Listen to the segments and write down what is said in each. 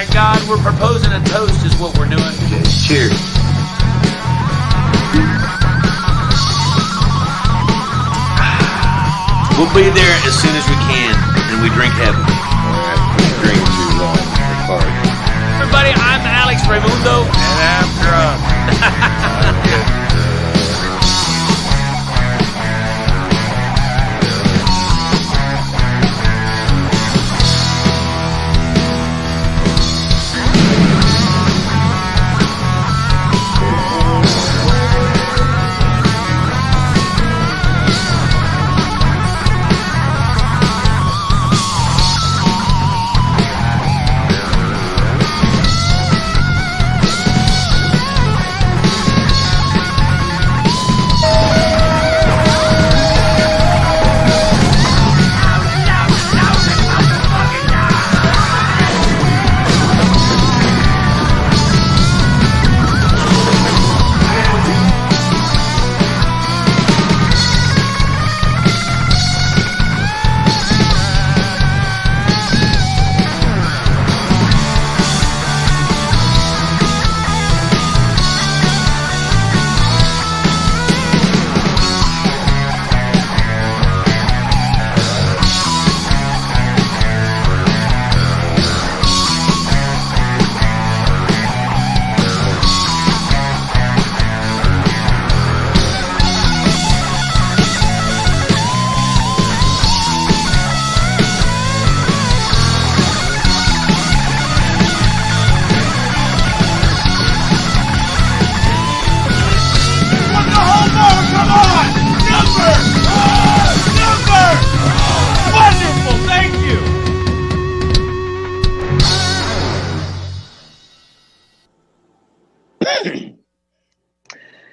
thank God we're proposing a toast is what we're doing. Okay, cheers. We'll be there as soon as we can, and we drink heavy. All right, keep drinking too long. Apart. Everybody, I'm Alex Reymundo. And I'm drunk.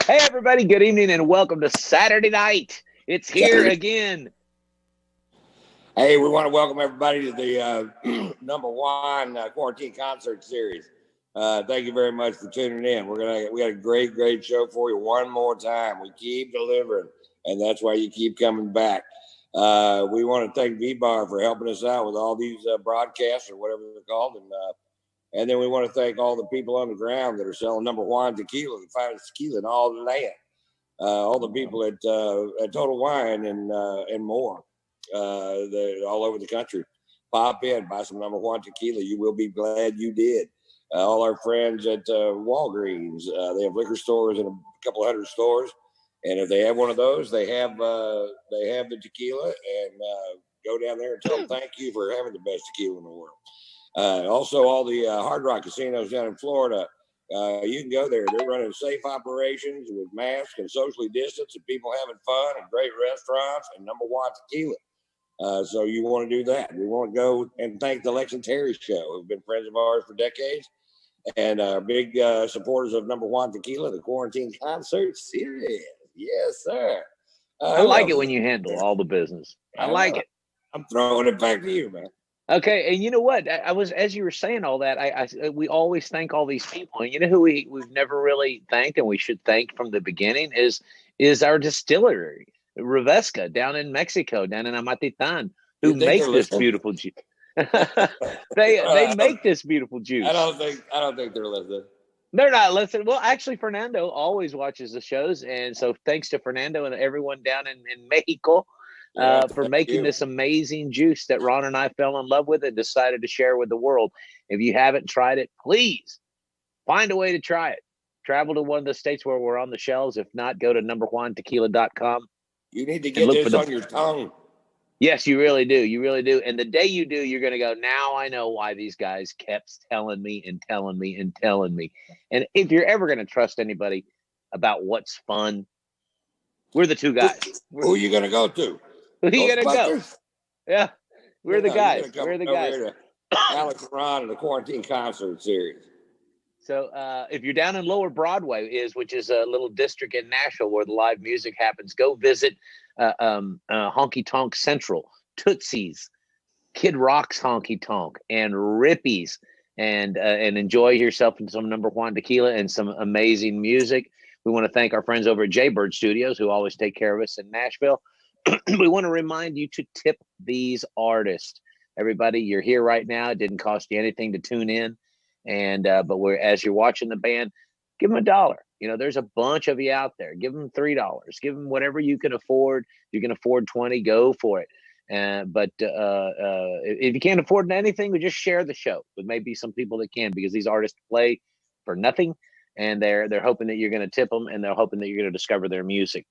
Hey, everybody. Good evening and welcome to Saturday night. It's here again. Hey, we want to welcome everybody to the number one quarantine concert series. Thank you very much for tuning in. We got a great show for you one more time. We keep delivering, and that's why you keep coming back. We want to thank VBar for helping us out with all these broadcasts or whatever they're called, and then we want to thank all the people on the ground that are selling number JUAN Tequila, the finest tequila in all the land. All the people at Total Wine and more, all over the country. Pop in, buy some number JUAN Tequila. You will be glad you did. All our friends at Walgreens, they have liquor stores in a couple of hundred stores, and if they have one of those, they have the tequila. And go down there and tell them thank you for having the best tequila in the world. Also, all the Hard Rock casinos down in Florida, you can go there. They're running safe operations with masks and socially distanced and people having fun and great restaurants and number JUAN Tequila. So you want to do that. We want to go and thank the Lex and Terry Show, who've been friends of ours for decades and are big supporters of number JUAN Tequila, the quarantine concert series. Yes, sir. I like it when you handle all the business. I like it. I'm throwing it back to you, man. Okay, and you know what? I was, as you were saying all that, we always thank all these people, and you know who we've never really thanked, and we should thank from the beginning is our distillery, Revesca, down in Mexico, down in Amatitan, who make this beautiful juice. they make this beautiful juice. I don't think they're listening. They're not listening. Well, actually, Fernando always watches the shows, and so thanks to Fernando and everyone down in Mexico. For making this amazing juice that Ron and I fell in love with and decided to share with the world. If you haven't tried it, please find a way to try it. Travel to one of the states where we're on the shelves. If not, go to numberjuantequila.com. You need to get this on your tongue. Yes, you really do. You really do. And the day you do, you're going to go, now I know why these guys kept telling me and telling me and telling me. And if you're ever going to trust anybody about what's fun, we're the two guys. Who are you going to go to? Who are you going to go? Yeah, we're the guys. We're the guys. Alex and Ron in the quarantine concert series. So if you're down in Lower Broadway, which is a little district in Nashville where the live music happens, go visit Honky Tonk Central, Tootsie's, Kid Rock's Honky Tonk, and Rippy's, and enjoy yourself in some number JUAN Tequila and some amazing music. We want to thank our friends over at Jaybird Studios who always take care of us in Nashville. We want to remind you to tip these artists. Everybody, you're here right now. It didn't cost you anything to tune in. And but as you're watching the band, give them $1. There's a bunch of you out there. Give them $3. Give them whatever you can afford. If you can afford 20, go for it. But if you can't afford anything, we just share the show with maybe some people that can, because these artists play for nothing, and they're hoping that you're going to tip them, and they're hoping that you're going to discover their music.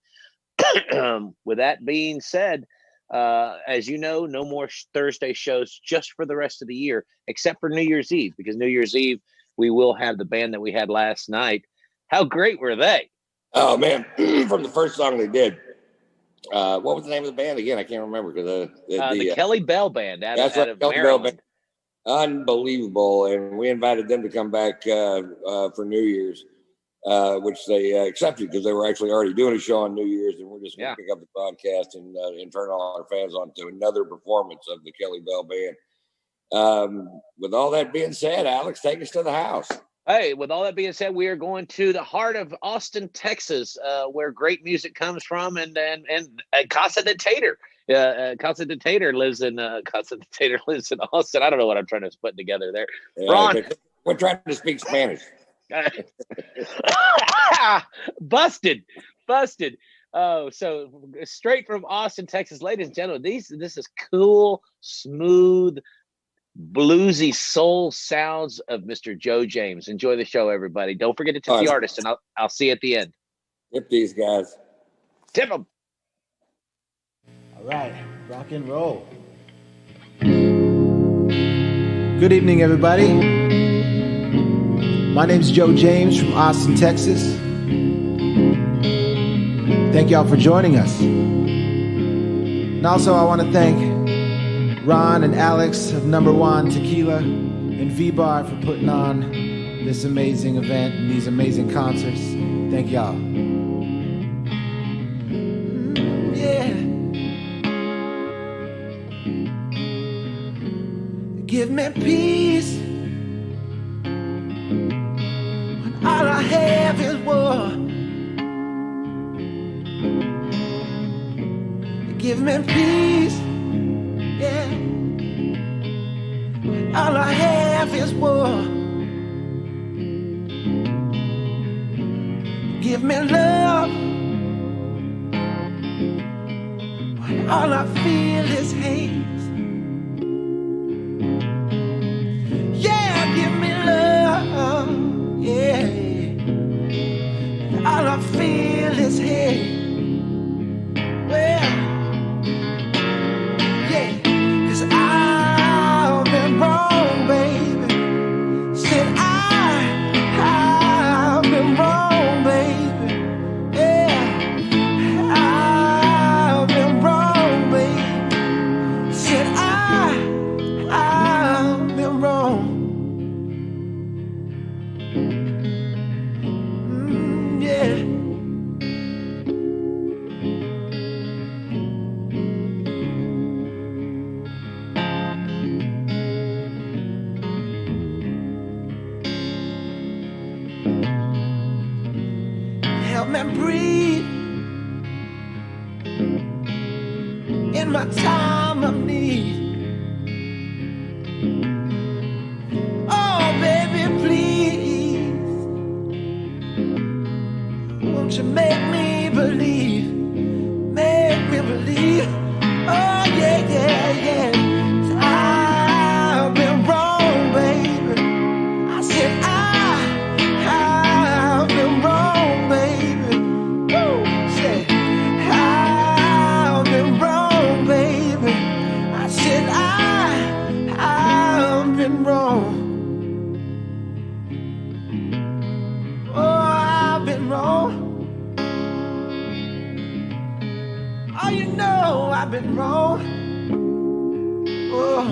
With that being said, as you know, no more Thursday shows just for the rest of the year, except for New Year's Eve, because New Year's Eve we will have the band that we had last night. How great were they? Oh man, from the first song they did. What was the name of the band again? I can't remember. The Kelly Bell Band out of Kelly Bell Maryland. Band. Unbelievable. And we invited them to come back for New Year's, which they accepted, because they were actually already doing a show on New Year's, and we're just going to pick up the broadcast and turn all our fans on to another performance of the Kelly Bell Band. With all that being said, Alex, take us to the house. Hey, with all that being said, we are going to the heart of Austin, Texas, where great music comes from, and Casa de Tater. Casa de Tater lives in Austin. I don't know what I'm trying to put together there. Ron, we're trying to speak Spanish. Busted. Oh, so straight from Austin, Texas, ladies and gentlemen. This is cool, smooth, bluesy soul sounds of Mr. Joe James. Enjoy the show, everybody. Don't forget to tip the artist, and I'll see you at the end. Tip these guys. Tip them. All right, rock and roll. Good evening, everybody. My name is Joe James from Austin, Texas. Thank y'all for joining us. And also, I want to thank Ron and Alex of JUAN Tequila and VBar for putting on this amazing event and these amazing concerts. Thank y'all. Yeah. Give me peace when all I have is war. Give me peace. Yeah. All I have is war. Give me love when all I feel is hate. Yeah, give me love. Yeah. When all I feel is hate. Well, I've been wrong, baby. Said I've been wrong, baby. Yeah, I've been wrong, baby. Said I've been wrong. Yeah. Help me breathe in my time of need. Oh, baby, please, won't you make me believe? Make me believe. Oh, yeah, yeah, yeah. I've been wrong, baby. I said I've been wrong, baby. Woo! Said I've been wrong, baby. I said I've been wrong. Oh, I've been wrong. Oh, you know I've been wrong. Oh.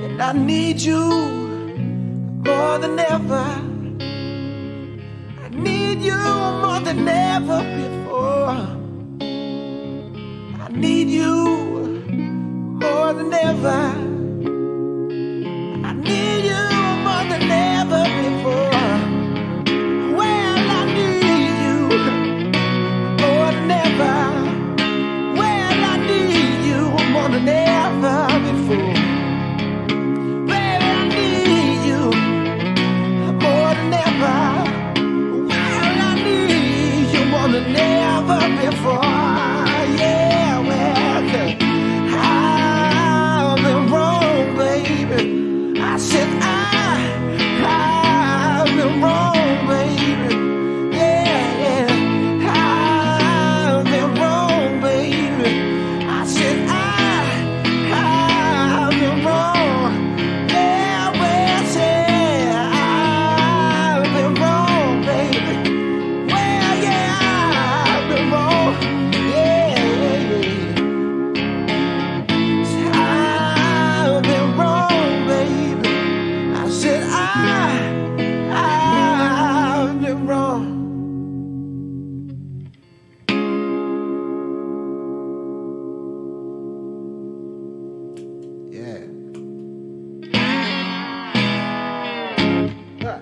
And I need you more than ever. I need you more than ever before. I need you more than ever. I need you more than ever before. Well, I need you more than ever. Well, I need gone and never before. Yeah, well, I've been wrong, baby. I said I've been wrong, baby. Yeah, yeah, I've been wrong, baby. I said I've been wrong. Yeah, well, said I've been wrong, baby. Well, yeah, I've been wrong. Yeah, yeah, yeah. Said I've been wrong, baby. I said I've been wrong. Yeah. Huh.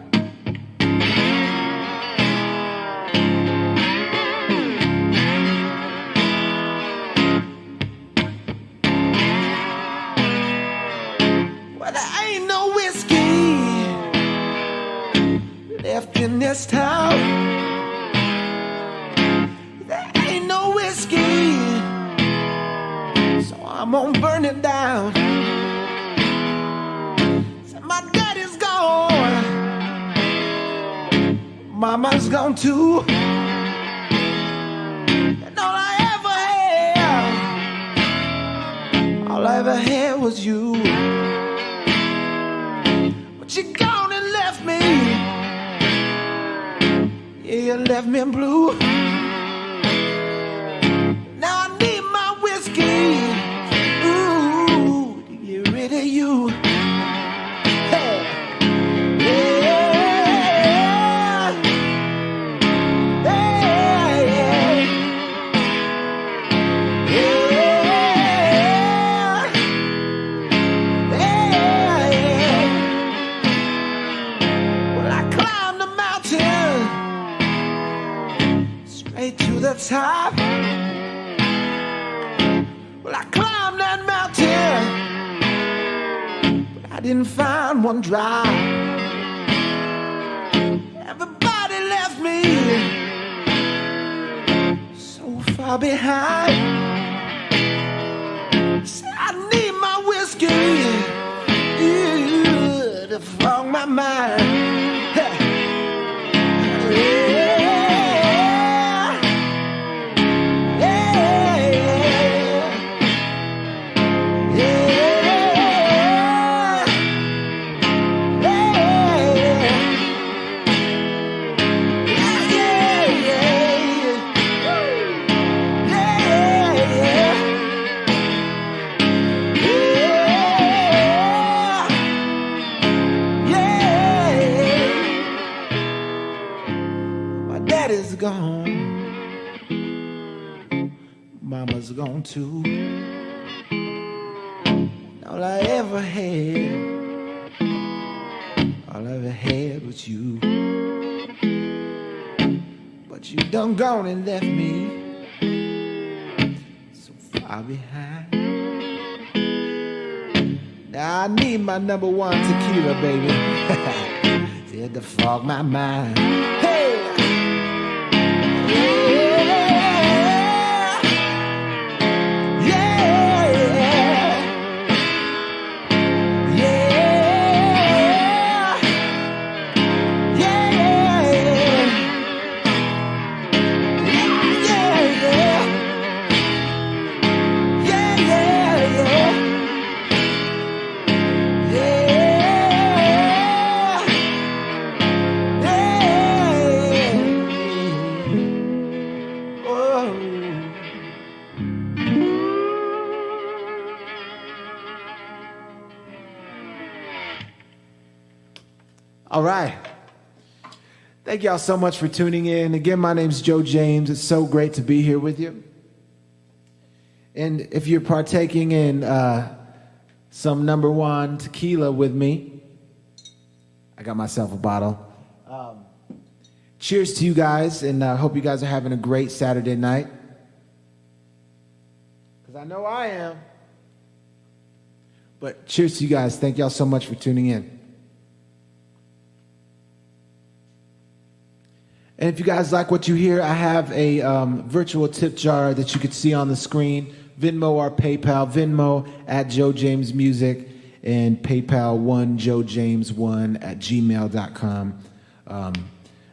Well, there ain't no whiskey left in this town. There ain't no whiskey, so I'm gonna burn it down. So my daddy's gone, mama's gone too, and all I ever had was you. But you gone and left me. Yeah, you left me blue. Now I need my whiskey, ooh, to get rid of you. Hey. Yeah. Yeah, yeah. Yeah. Yeah, yeah. Well, I climbed the mountain straight to the top. Well, I climbed that mountain, but I didn't find one drop. Everybody left me so far behind. Said I need my whiskey, yeah, to fog my mind. Yeah. Daddy's gone, mama's gone too. All I ever had was you. But you done gone and left me so far behind. Now I need my number one tequila, baby. Said to fog my mind. Hey! All right. Thank y'all so much for tuning in. Again, my name's Joe James. It's so great to be here with you. And if you're partaking in some number one tequila with me, I got myself a bottle. Cheers to you guys, and I hope you guys are having a great Saturday night. Because I know I am. But cheers to you guys. Thank y'all so much for tuning in. And if you guys like what you hear, I have a virtual tip jar that you could see on the screen. Venmo or PayPal. Venmo at Joe James Music and PayPal 1joejames1@gmail.com.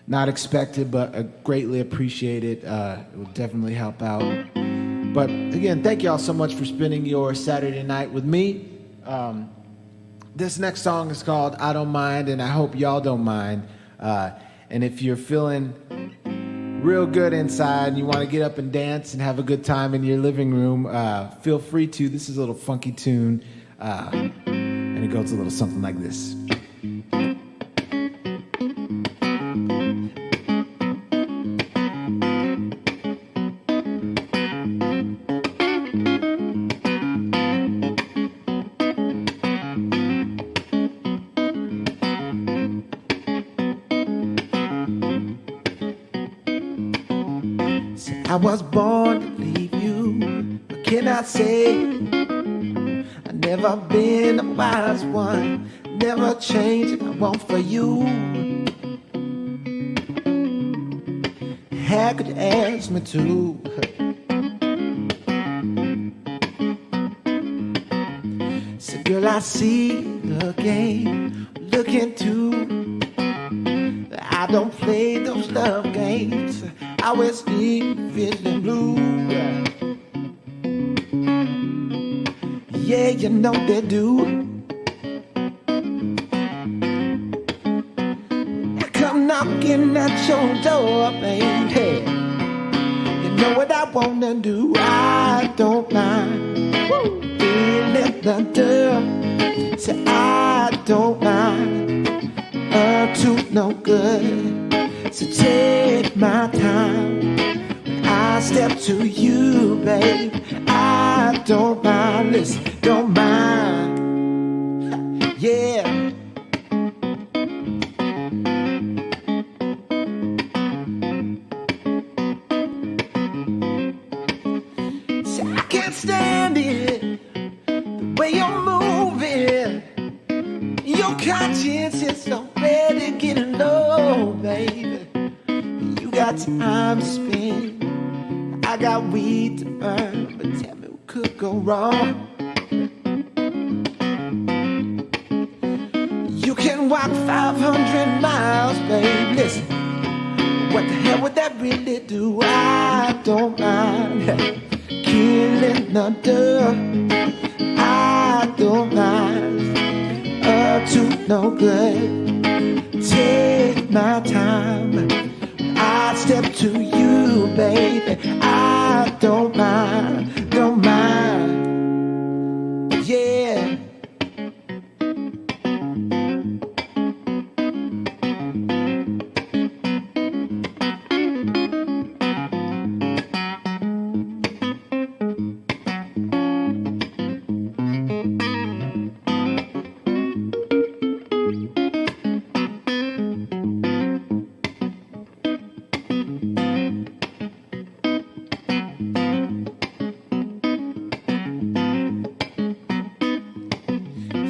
Not expected, but greatly appreciated. It will definitely help out. But again, thank y'all so much for spending your Saturday night with me. This next song is called I Don't Mind, and I hope y'all don't mind. And if you're feeling real good inside and you want to get up and dance and have a good time in your living room, feel free to. This is a little funky tune, and it goes a little something like this. I was born to leave you. What can I say? I've never been a wise one, never changed what I want for you. How could you ask me to? So girl, I see the game, look into. I don't play those love games. I always leave feeling blue. Yeah, you know they do. I come knocking at your door, baby. You know what I wanna do. I don't mind feeling the dirt. Say I don't mind to no good. So take my time when I step to you, babe. I don't mind, listen, don't mind. Yeah. See, I can't stand it, the way you're moving. Your conscience is already getting low, baby. You got time to spend, I got weed to burn. But tell me what could go wrong. You can walk 500 miles, babe. Listen, what the hell would that really do? I don't mind killing the dirt. I don't mind to no good. Take my time. I step to you, baby. I don't mind, don't mind. Yeah.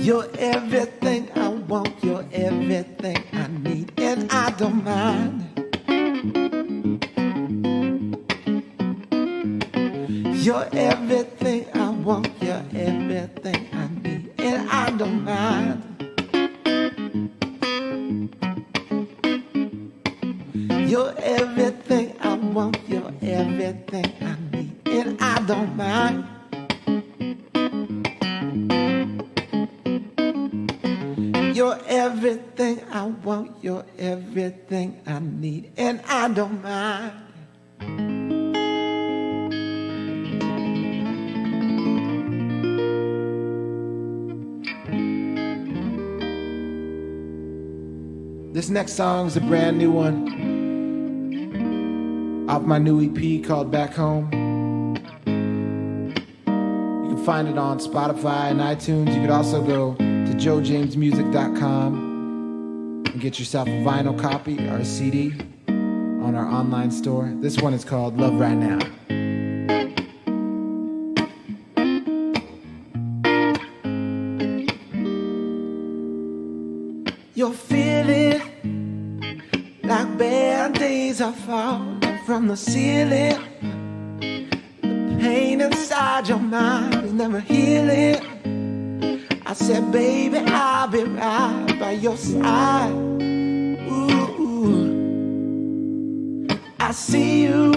You're everything I want, you're everything I need, and I don't mind. You're everything I want, you're everything I need, and I don't mind. You're everything I want, you're everything I need, and I don't mind. You're everything I want, you're everything I need, and I don't mind. This next song is a brand new one off my new EP called Back Home. You can find it on Spotify and iTunes. You could also go to joejamesmusic.com and get yourself a vinyl copy or a CD on our online store. This one is called Love Right Now. You're feeling like bad days are falling from the ceiling. The pain inside your mind is never healing. I said, baby, I'll be right by your side. Ooh, I see you.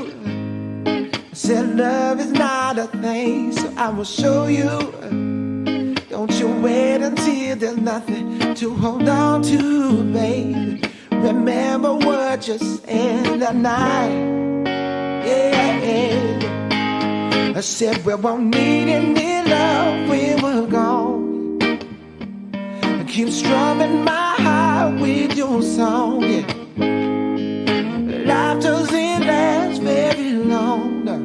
I said, love is not a thing, so I will show you. Don't you wait until there's nothing to hold on to, baby. Remember what you said that night. Yeah. I said we won't need any love when we're gone. I keep strumming my heart with your song. Yeah. Life doesn't last very long. No.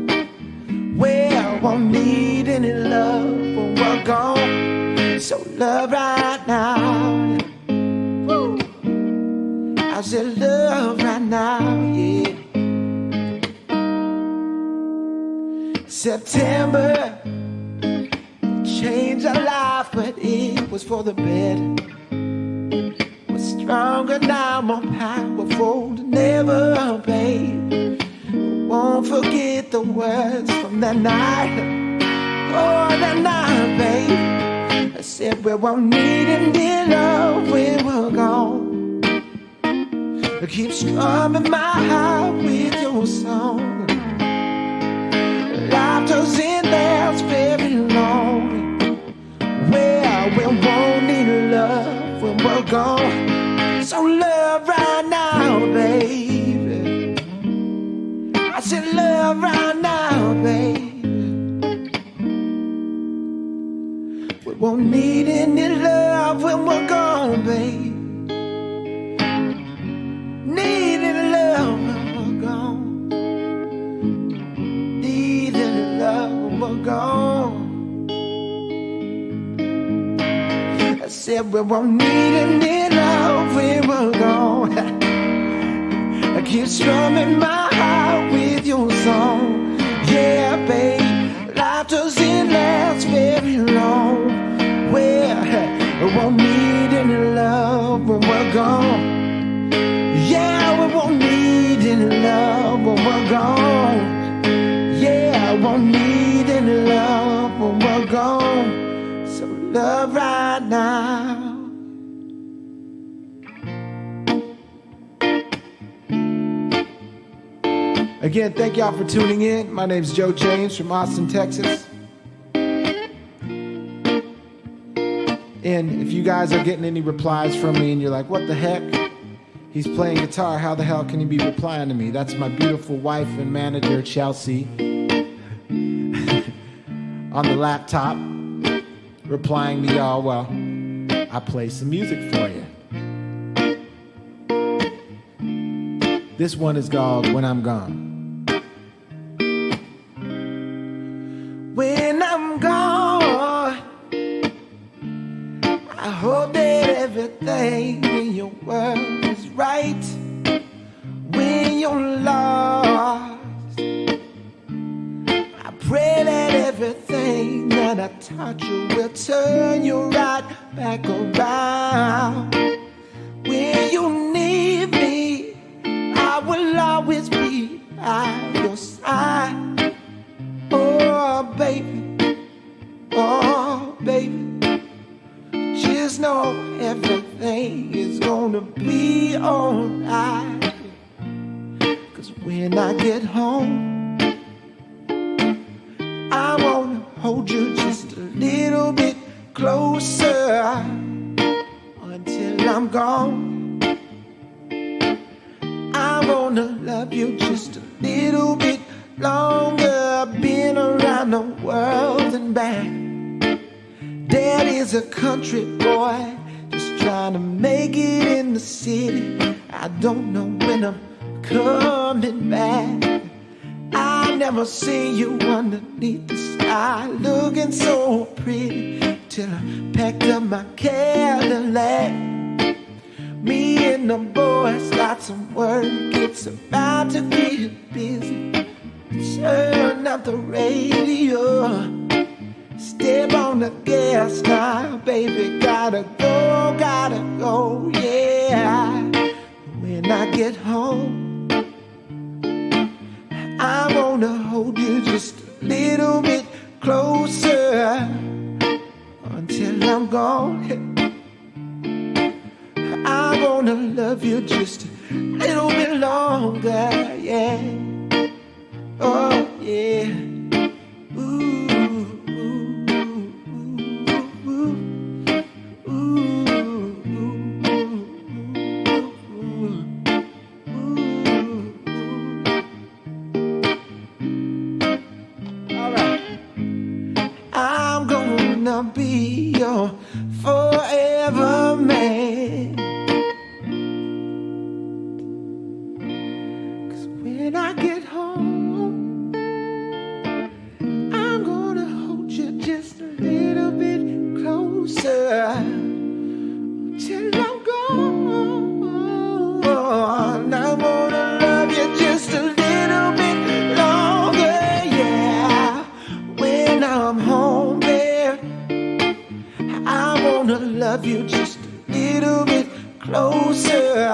Well, won't need any love when we're gone. So love right now. Woo. I said love right now, yeah. September changed our life, but it was for the better. We're stronger now, more powerful than ever, babe. Won't forget the words from that night. Oh, that night, babe. I said we won't need any love when we're gone. I keep strumming my heart with your song. Life doesn't last very long. Well, we won't need love when we're gone. So love right now, baby. I said love right now, baby. We won't need any love when we're gone, baby. Needing love when we're gone. Needing love when we're gone. I said we won't need any love when we're gone. I keep strumming my heart with your song. Yeah, babe, life doesn't last very long. Well, we won't need any love when we're gone. Yeah, we won't need any love when we're gone. Yeah, I won't need any love when we're gone. So love right now. Again, thank y'all for tuning in. My name's Joe James from Austin, Texas. And if you guys are getting any replies from me and you're like, what the heck? He's playing guitar. How the hell can he be replying to me? That's my beautiful wife and manager, Chelsea, on the laptop, replying to y'all while I play some music for you. This one is called When I'm Gone. When I'm gone, I hope that everything in your world is right. When you're lost, I pray that everything that I taught you will turn you right back around. When you need me, I will always be by your side. Oh, baby, just know everything is gonna be alright. 'Cause when I get home, I wanna hold you just a little bit closer until I'm gone. I wanna love you just a little bit longer. I've been around the world and back. Dad is a country boy, just trying to make it in the city. I don't know when I'm coming back. I never seen you underneath the sky looking so pretty till I packed up my Cadillac. Me and the boys got some work, it's about to get busy. Turn up the radio, step on the gas now, baby, gotta go, yeah. When I get home, gonna hold you just a little bit closer until I'm gone. I'm gonna love you just a little bit longer, yeah. Oh, yeah. Ooh, ooh, ooh, ooh, ooh. All right. I'm gonna be your forever man. 'Cause when I get home, I'm gonna hold you just a little bit closer till I'm gone. I'm gonna love you just a little bit longer, yeah. When I'm home, there, I wanna love you just a little bit closer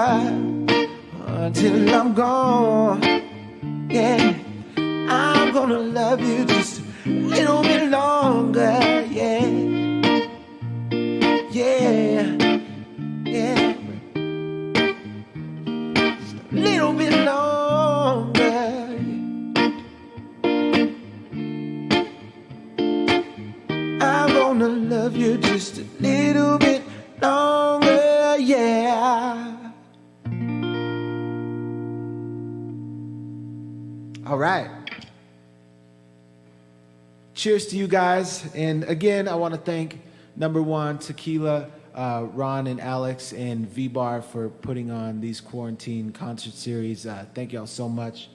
until I'm gone, yeah. I'm gonna love you just a little bit longer, yeah. Yeah, yeah. Just a little bit longer. I'm gonna love you just a little bit longer, yeah. All right. Cheers to you guys. And again, I want to thank Number One Tequila, Ron and Alex, and VBar for putting on these quarantine concert series. Thank y'all so much.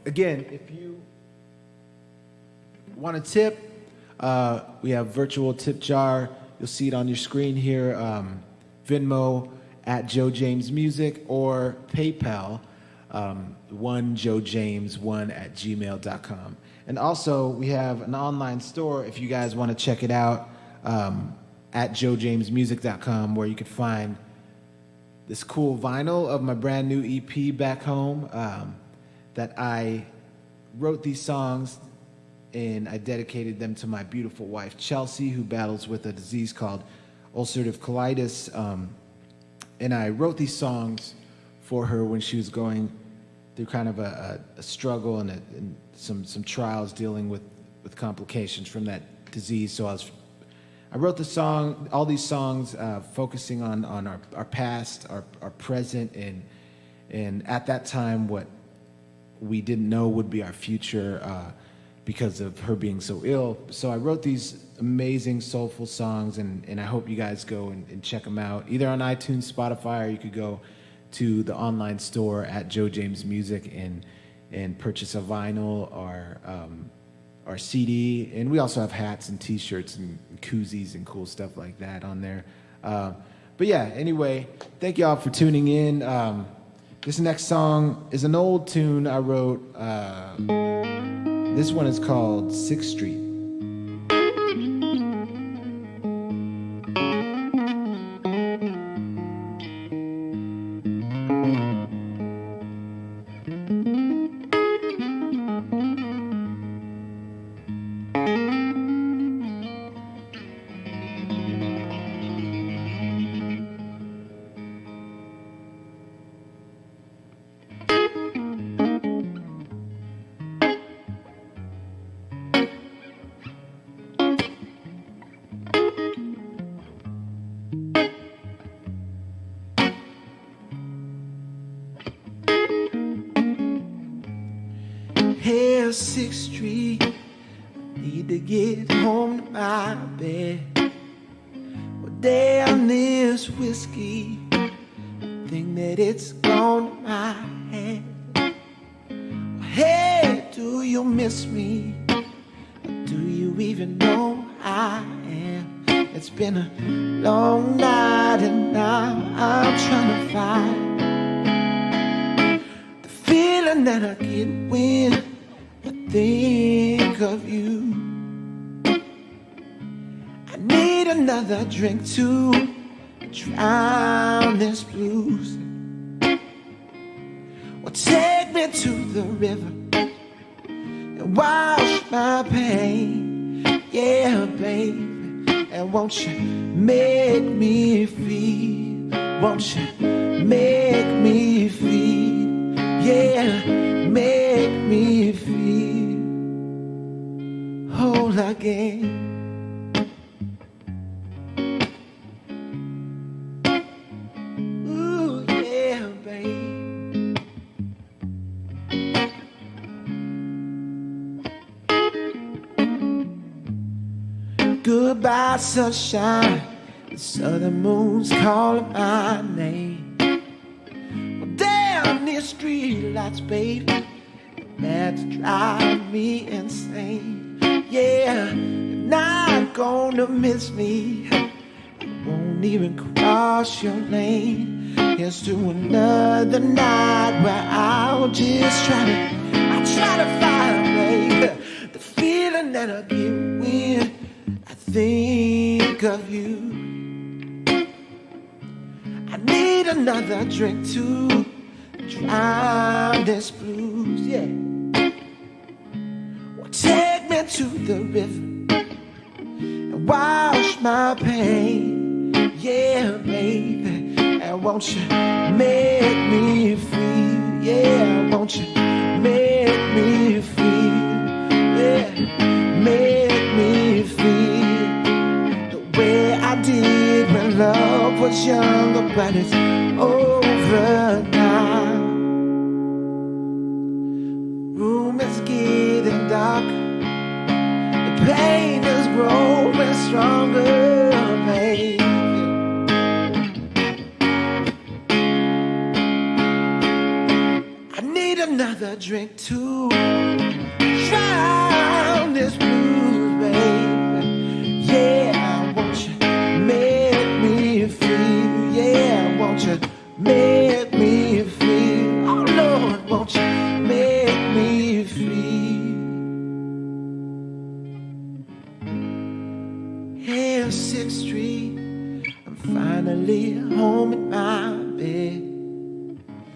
Again, if you want a tip, we have virtual tip jar. You'll see it on your screen here. Venmo at Joe James Music, or PayPal, onejoejames1@gmail.com. And also, we have an online store if you guys want to check it out, at joejamesmusic.com, where you can find this cool vinyl of my brand new EP Back Home, that I wrote these songs and I dedicated them to my beautiful wife, Chelsea, who battles with a disease called ulcerative colitis. And I wrote these songs for her when she was going through kind of a struggle and some trials dealing with complications from that disease. So I wrote all these songs focusing on our past, our present, and at that time what we didn't know would be our future because of her being so ill. So I wrote these amazing soulful songs, and I hope you guys go and check them out, either on iTunes, Spotify, or you could go to the online store at Joe James Music and purchase a vinyl or CD. And we also have hats and t-shirts and koozies and cool stuff like that on there. But yeah, anyway, thank y'all for tuning in. This next song is an old tune I wrote. This one is called 6th Street. Here, 6th Street, I need to get home to my bed. Well, damn this whiskey, I think that it's gone to my head. Well, hey, do you miss me? Or do you even know I am? It's been a long night and now I'm trying to find the feeling that I get when I think of you. I need another drink to drown this blues. Well, take me to the river and wash my pain. Yeah, baby. And won't you make me feel? Won't you make me feel? Yeah, make me feel whole again. Ooh, yeah, baby. Goodbye, sunshine. The southern moon's calling my name. Well, down these streetlights, baby, that's driving me insane. Yeah, you're not gonna miss me. I won't even cross your lane. Here's to another night where I'll just try to find, baby, the feeling that I get when I think of you. I need another drink to drown this blues, yeah. Well, take me to the river and wash my pain, yeah, baby. And won't you make me feel, yeah, won't you make me feel, yeah, make me feel the way I did when love was younger, but it's over now. Room is getting dark, the pain is growing stronger, baby. I need another drink to drown this blues, baby. Yeah, won't you make me feel? Yeah, won't you make me feel? Oh Lord, won't you make me feel? Here, 6th Street, I'm finally home in my bed.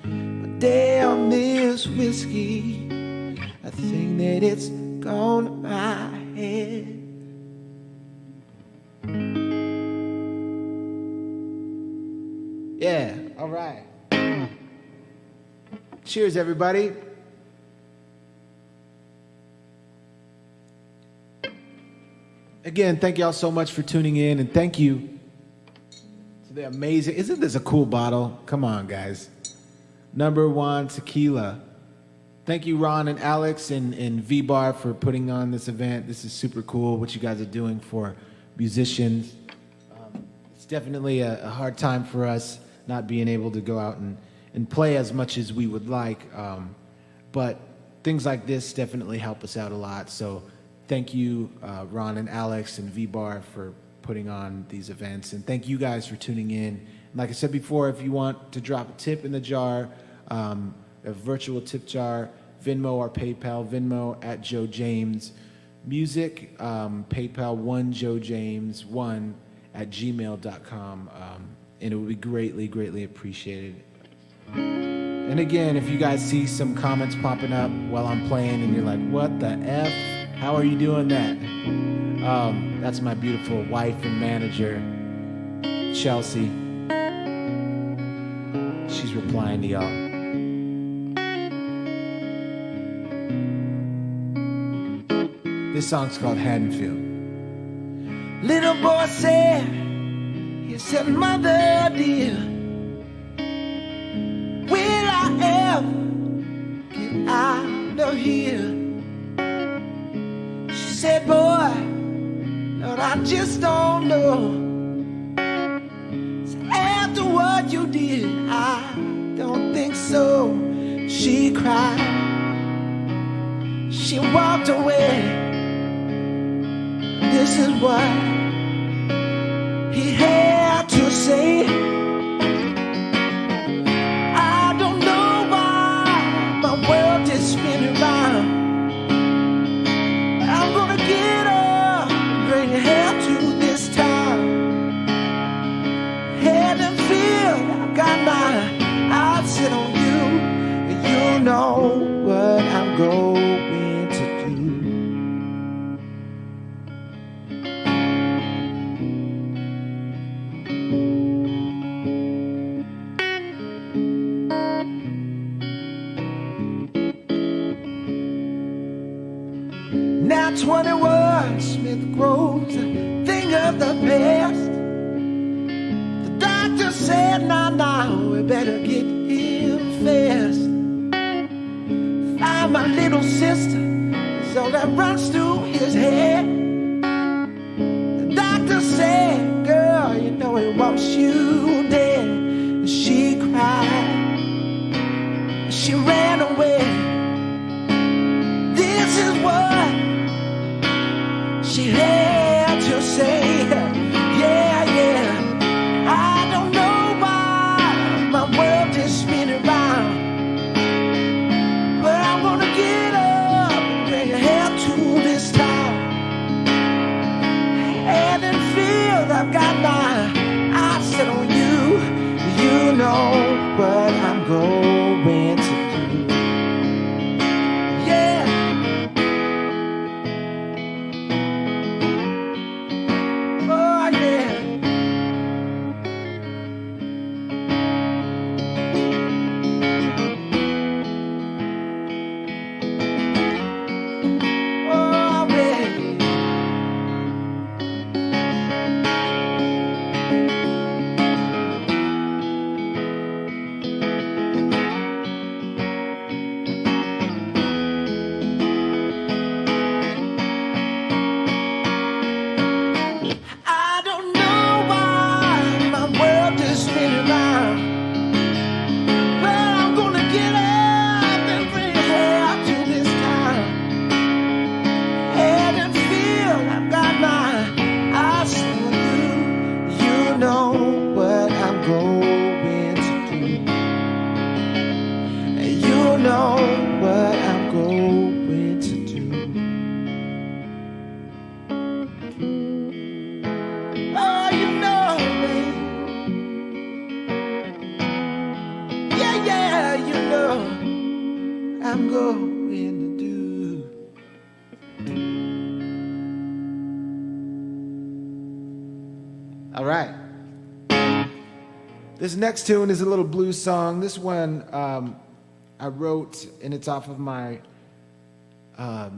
But damn this whiskey, I think that it's gone to my head. Yeah, all right. Cheers, everybody. Again, thank y'all so much for tuning in, and thank you to the amazing, isn't this a cool bottle? Come on, guys. Number One Tequila. Thank you, Ron and Alex and VBar for putting on this event. This is super cool, what you guys are doing for musicians. It's definitely a hard time for us not being able to go out and play as much as we would like. But things like this definitely help us out a lot. So thank you, Ron and Alex and VBar, for putting on these events. And thank you guys for tuning in. And like I said before, if you want to drop a tip in the jar, a virtual tip jar, Venmo or PayPal. Venmo at Joe James Music, PayPal 1joejames1@gmail.com, and it would be greatly appreciated. And again, if you guys see some comments popping up while I'm playing and you're like, what the F? How are you doing that? That's my beautiful wife and manager, Chelsea. She's replying to y'all. This song's called Haddonfield. Little boy said, he said, Mother dear, will I ever get out of here? She said, boy, Lord, I just don't know. So after what you did, I don't think so. She cried, she walked away. This is what he had to say. I don't know why my world is spinning round. I'm gonna get up, bring hell to this town. Head and field, I got my eyes set on you, and you know going to do. Now 21 Smith Grove's a thing of the past. The doctor said, now, we better get here fast. Find my little sister, is all that runs through his head. The doctor said, girl, you know he wants you dead. And she cried, she ran away. This is what she had to say. Yeah, yeah. I don't know why my world is spinning round, but I'm gonna get up and bring her to this town. Head and field, I've got my eyes set on you. You know what I'm going to do. Yeah. Oh, yeah. Oh, baby. I don't know why my world is spinning round, but I'm gonna get up and bring her to this town. Head and field, I've got my eyes on you. You know what I'm going to do. You know what I'm going to do. Oh, you know me. Yeah, yeah, you know I'm going to do. All right. This next tune is a little blues song. This one I wrote, and it's off of my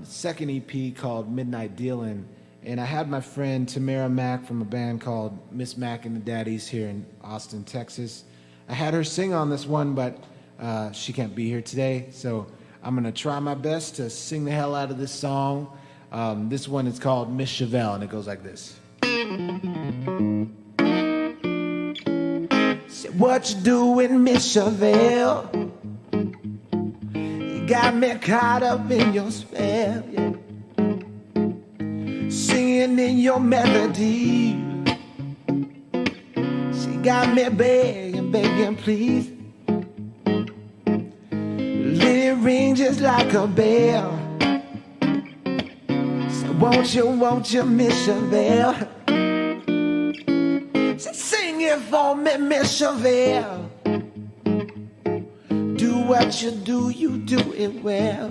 second EP called Midnight Dealin'. And I had my friend Tamara Mack from a band called Miss Mack and the Daddies here in Austin, Texas. I had her sing on this one, but she can't be here today. So I'm going to try my best to sing the hell out of this song. This one is called Miss Chevelle, and it goes like this. Say, what you doing, Miss Chevelle? You got me caught up in your spell, yeah. Singing in your melody. She got me begging, begging, please. Let it ring just like a bell. So won't you, Miss Chevelle? So sing it for me, Miss Chevelle. Do what you do it well.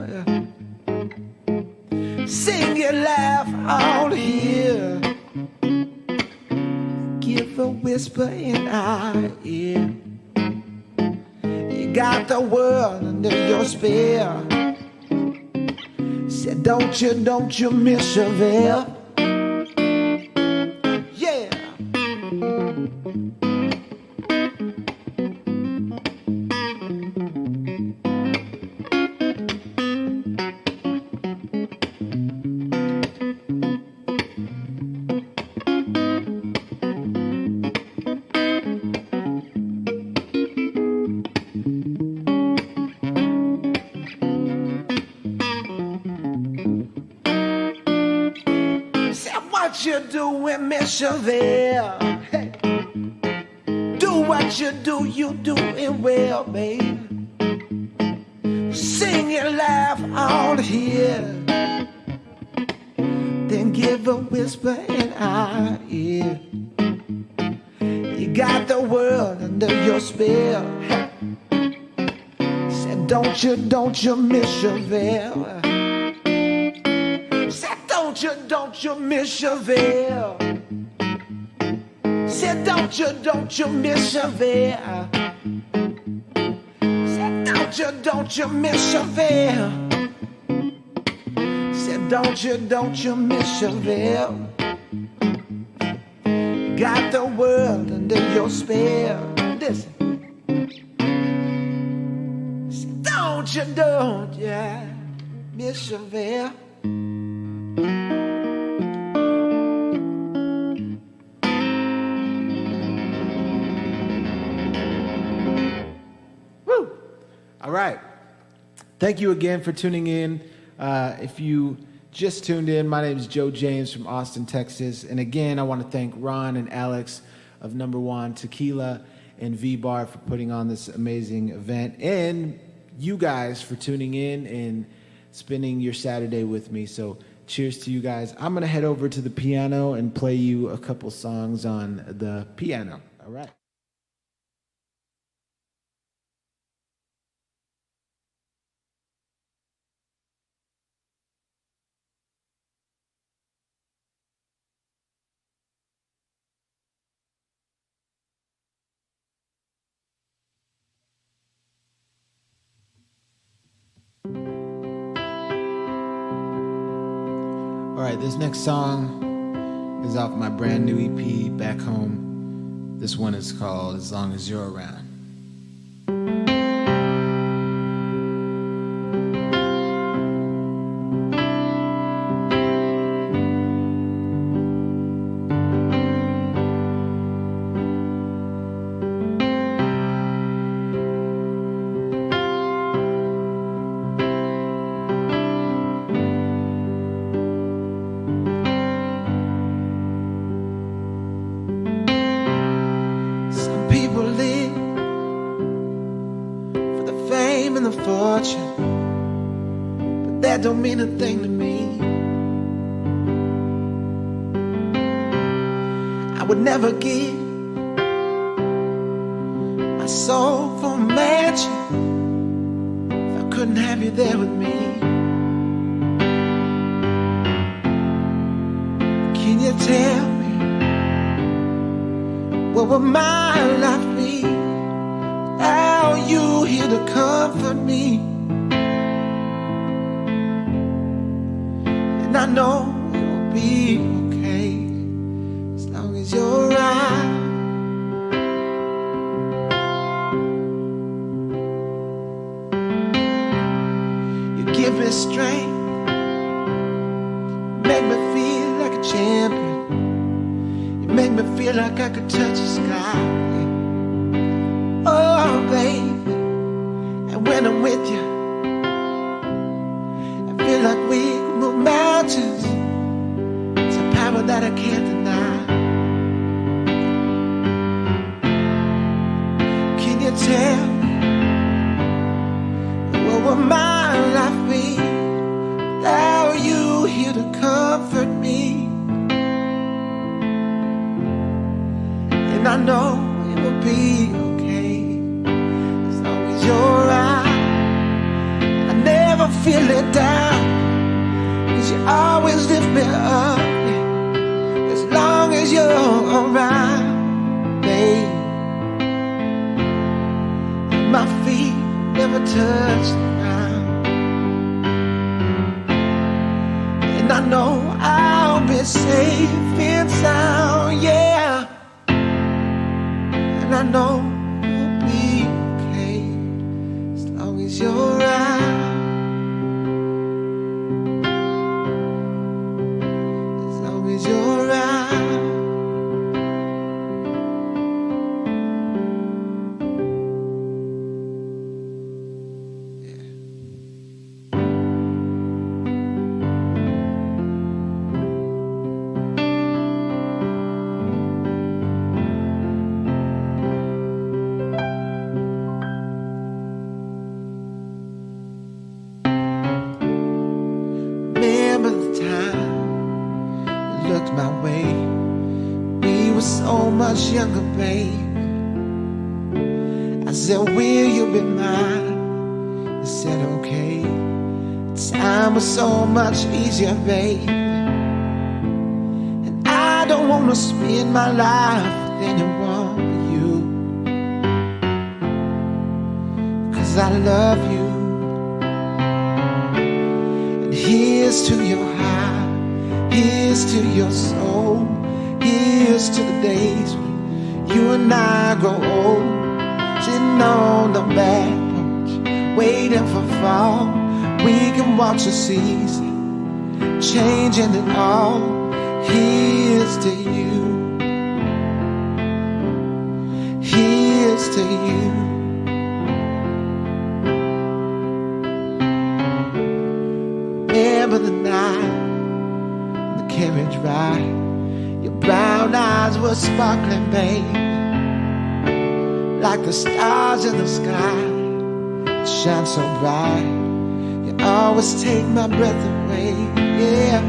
Sing it, laugh all here. Give a whisper in our ear. You got the world under your spell. Said, don't you, Miss Chevelle? Yeah. What you doing, Miss Chevelle? Hey. Do what you do it well, babe. Sing and laugh all here. Then give a whisper in our ear. You got the world under your spell. Said, don't you miss your veil? Said, don't you miss your veil? Said, don't you miss your veil? Said, don't you miss your veil? Said, don't you miss your veil? Got the world under your spell. Listen. Said, don't you miss your veil? Woo! All right. Thank you again for tuning in. If you just tuned in, my name is Joe James from Austin, Texas. And again, I want to thank Ron and Alex of JUAN Tequila and VBar for putting on this amazing event, and you guys for tuning in and spending your Saturday with me. So cheers to you guys. I'm going to head over to the piano and play you a couple songs on the piano. All right. All right, this next song is off my brand new EP, Back Home. This one is called As Long As You're Around. And the fortune, but that don't mean a thing to me. I would never give my soul for a mansion if I couldn't have you there with me. Can you tell me what would my life be? Are you here to comfort me? And I know it will be okay as long as you're around. You give me strength, make me feel like a champion. You make me feel like I could touch the sky. Oh, baby, and when I'm with you, I feel like we can move mountains. It's a power that I can't deny. Can you tell me what would my life be without you here to comfort me? And I know it will be you're right. I never feel let down, 'cause you always lift me up, yeah, as long as you're around, babe. And my feet never touch the ground, and I know I'll be safe and sound, yeah. And I know you're around, as long as you're around. Yeah. My way, we were so much younger, babe. I said, will you be mine? said okay. Time was so much easier, babe. And I don't wanna spend my life with anyone but you, 'cause I love you. And here's to your heart, here's to your soul, here's to the days when you and I grow old, sitting on the back porch, waiting for fall. We can watch the season changing it all. Here's to you, here's to you. Remember the night, the carriage ride, your brown eyes were sparkling, babe, like the stars in the sky, shine so bright. You always take my breath away, yeah.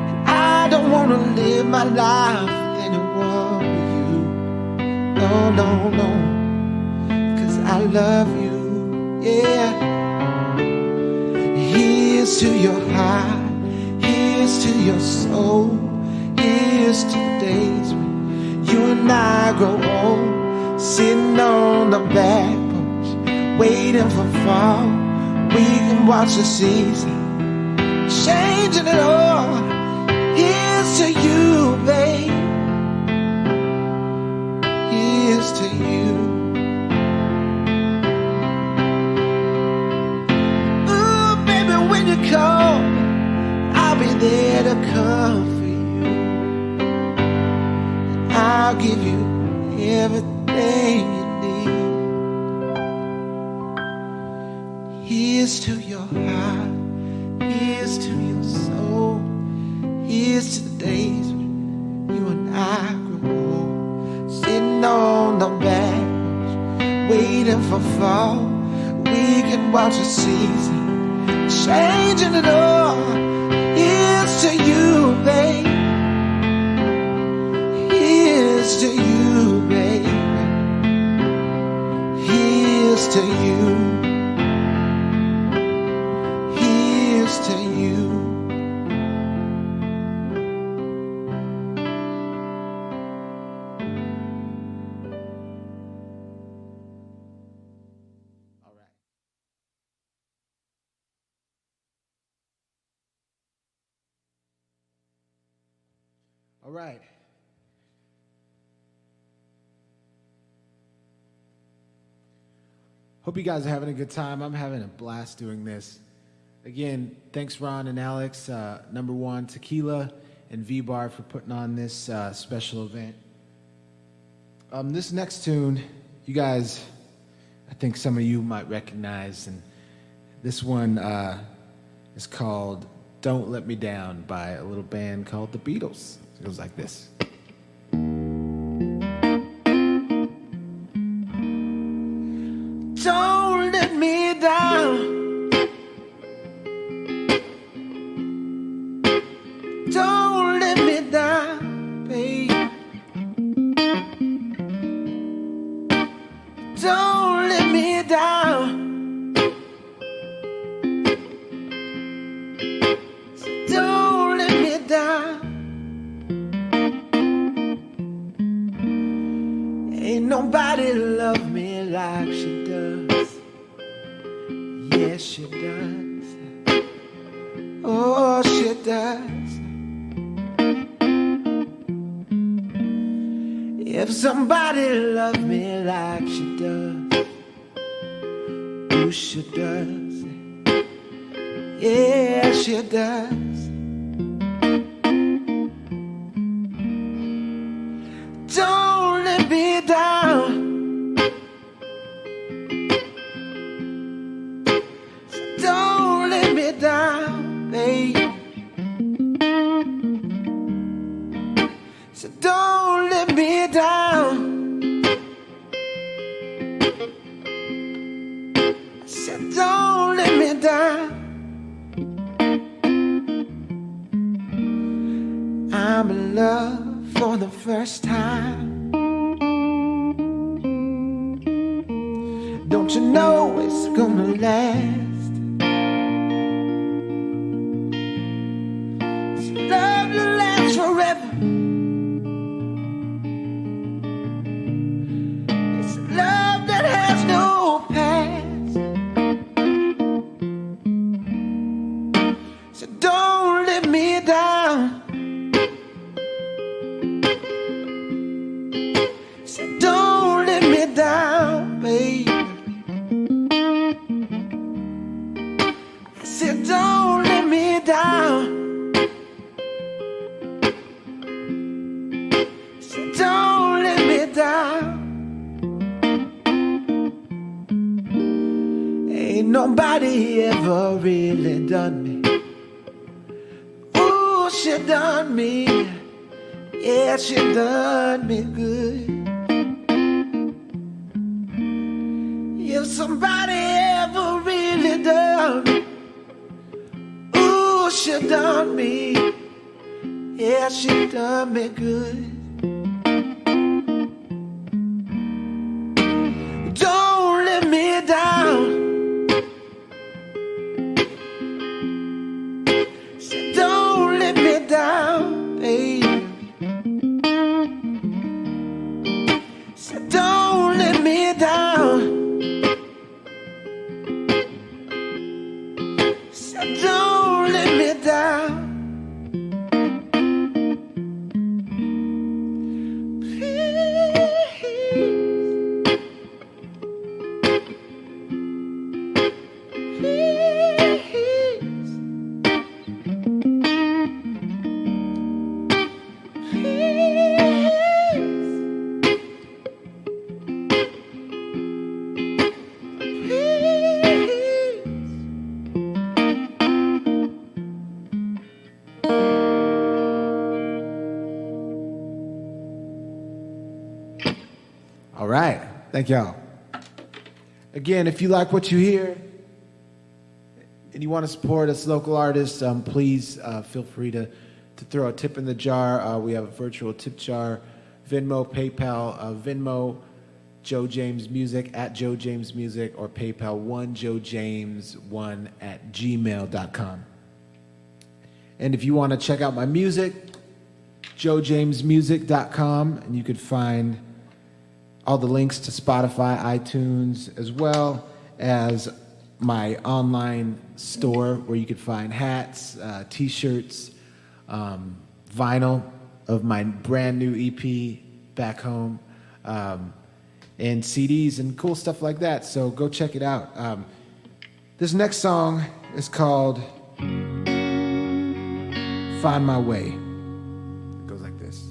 And I don't wanna live my life with anyone but you. No, no, no, 'cause I love you, yeah. Here's to your heart, here's to your soul, here's to the days when you and I grow old, sitting on the back porch, waiting for fall. We can watch the season changing it all. Here's to you, babe. Here's to you. Ooh, baby, when you call, I'll be there to comfort you. I'll give you everything you need. Here's to your heart, here's to your soul, here's to the days when you and I grow old, sitting on the back porch, waiting for fall. We can watch the season changing it all. Here's to you, babe. Here's to you, baby. Here's to you. Here's to you. All right. All right. Hope you guys are having a good time. I'm having a blast doing this. Again, thanks Ron and Alex, Number One Tequila and VBar for putting on this special event. This next tune, you guys, I think some of you might recognize, and this one is called Don't Let Me Down by a little band called The Beatles. It goes like this. Don't let me down. Don't let me down, babe. Don't let me down. Don't let me down. Ain't nobody love me like she does. Yes, she does. Oh, she does. If somebody loved me like she does, ooh, she does. Yeah, she does. Don't let me down. Don't let me down, babe. So don't let me down. So don't let me down. I'm in love for the first time. Don't you know it's gonna last. It's love that lasts forever. It's love that has no past. So don't let me down. So don't let me down, baby. I said don't let me down. So don't let me down. Ain't nobody ever really done me. Ooh, she done me. Yeah, she done me good. If somebody ever really done me, ooh, she done me. Yeah, she done me good. Don't let me down. So don't let me down, baby. So don't let me down. So don't let me down. All right. Thank y'all. Again, if you like what you hear and you want to support us local artists, please feel free to throw a tip in the jar. We have a virtual tip jar, Venmo, PayPal, Venmo, Joe James Music at Joe James Music, or PayPal 1joejames1@gmail.com. And if you want to check out my music, joejamesmusic.com, and you could find all the links to Spotify, iTunes, as well as my online store where you could find hats, t-shirts, vinyl of my brand new EP, Back Home, and CDs and cool stuff like that. So go check it out. This next song is called Find My Way. It goes like this.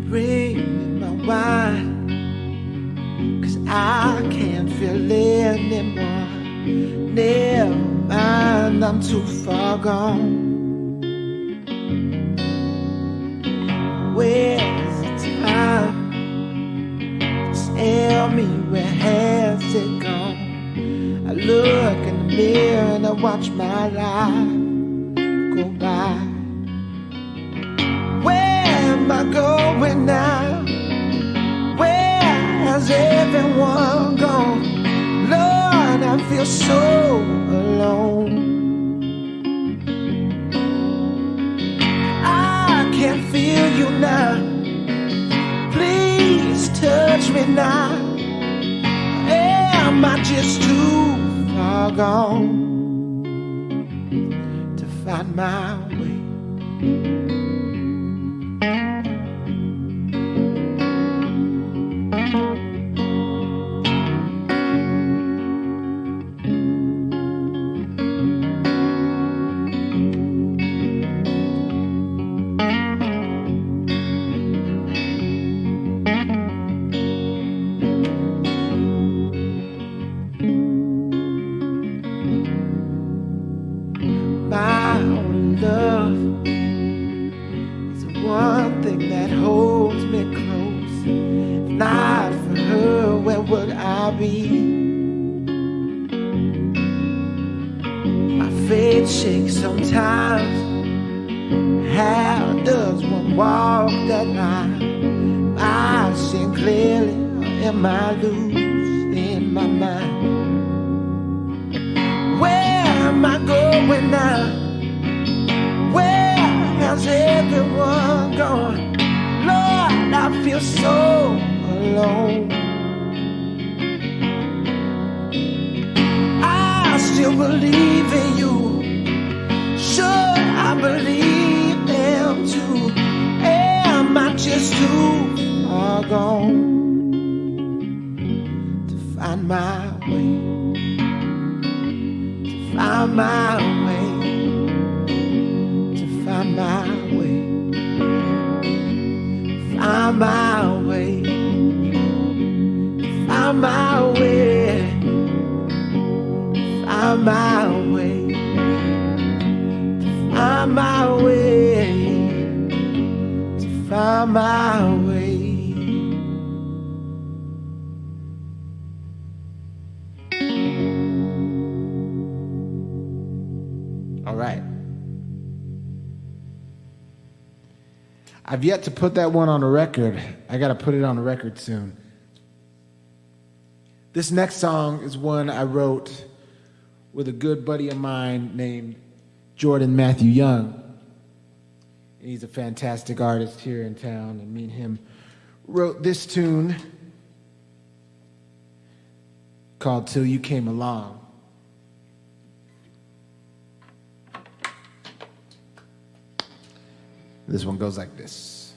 Bring me my wine, 'cause I can't feel anymore. Never mind, I'm too far gone. Where's the time? Tell me, where has it gone? I look in the mirror and I watch my life go by. Am I going now? Where has everyone gone? Lord, I feel so alone. I can't feel you now. Please touch me now. Am I just too far gone to find my way? love is the one thing that holds me close. If not for her, where would I be? My faith shakes sometimes. How does one walk that line? Am I seeing clearly, or am I losing my mind? Where am I going now? Where has everyone gone? Lord, I feel so alone. I still believe in you. Should I believe them too? Am I just too far gone to find my way? Find my way, to find my way, find my way, find my way, find my way, find my way, to find my way. All right. I've yet to put that one on a record. I got to put it on a record soon. This next song is one I wrote with a good buddy of mine named Jordan Matthew Young. And he's a fantastic artist here in town, and me and him wrote this tune called Till You Came Along. This one goes like this.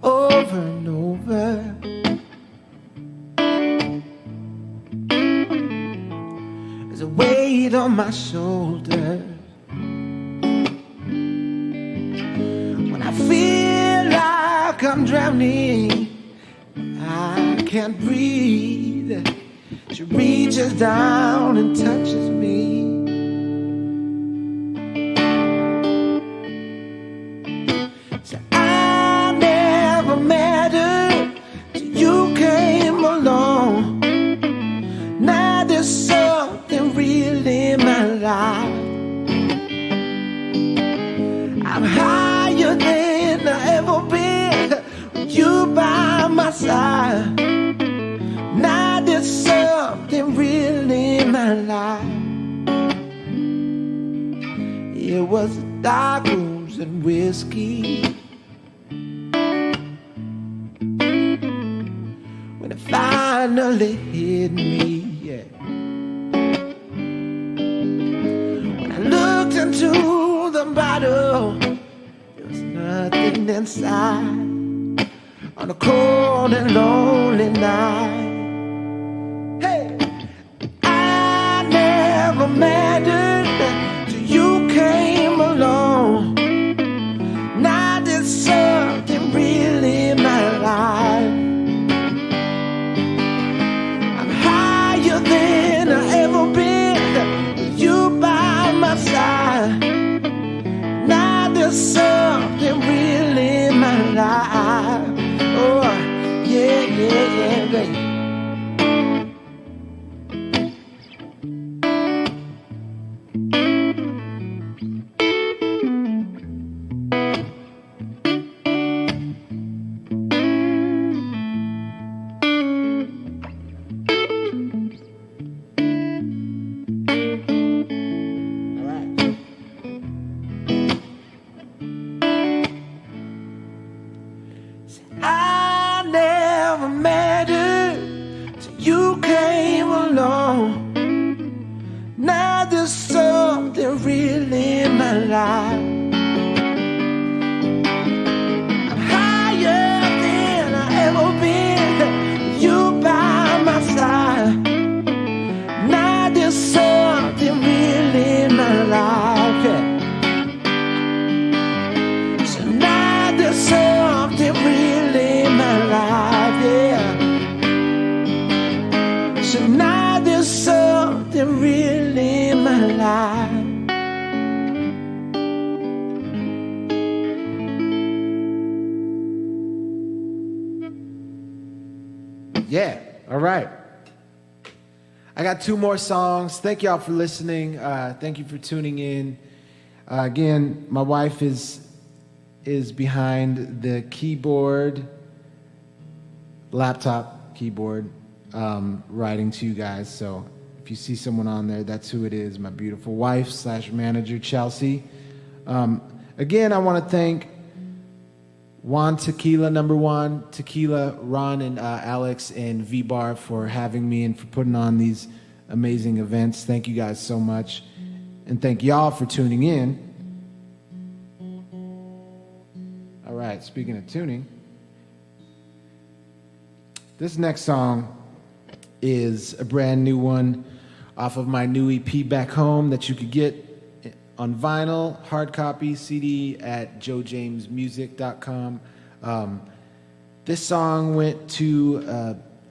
Over and over, there's a weight on my shoulders. When I feel like I'm drowning, I can't breathe. She reaches down and touches me. So I never mattered till you came along. Now there's something real in my life. I'm higher than I ever been with you by my side. Now there's something real in my life. It was the dark rooms and whiskey when it finally hit me, yeah. When I looked into the bottle, there was nothing inside. On a cold and lonely night, hey, I never mattered till you came along. Now there's something real in my life. I'm higher than I ever been with you by my side. Now there's something real in my life. Oh, yeah, yeah, yeah, baby. life. I'm higher than I ever been. You by my side. Now there's something real in my life. Yeah. So now there's something real in my life. Yeah. So now there's something real in my life. Yeah, all right. I got 2 more songs. Thank y'all for listening. Thank you for tuning in. Again, my wife is behind the keyboard, laptop keyboard, writing to you guys. So if you see someone on there, that's who it is, my beautiful wife / manager, Chelsea. Again, I want to thank JUAN Tequila, #1 Tequila, Ron and Alex and VBar for having me and for putting on these amazing events. Thank you guys so much. And thank y'all for tuning in. All right, speaking of tuning, this next song is a brand new one off of my new EP, Back Home, that you could get on vinyl, hard copy, CD at joejamesmusic.com. This song went to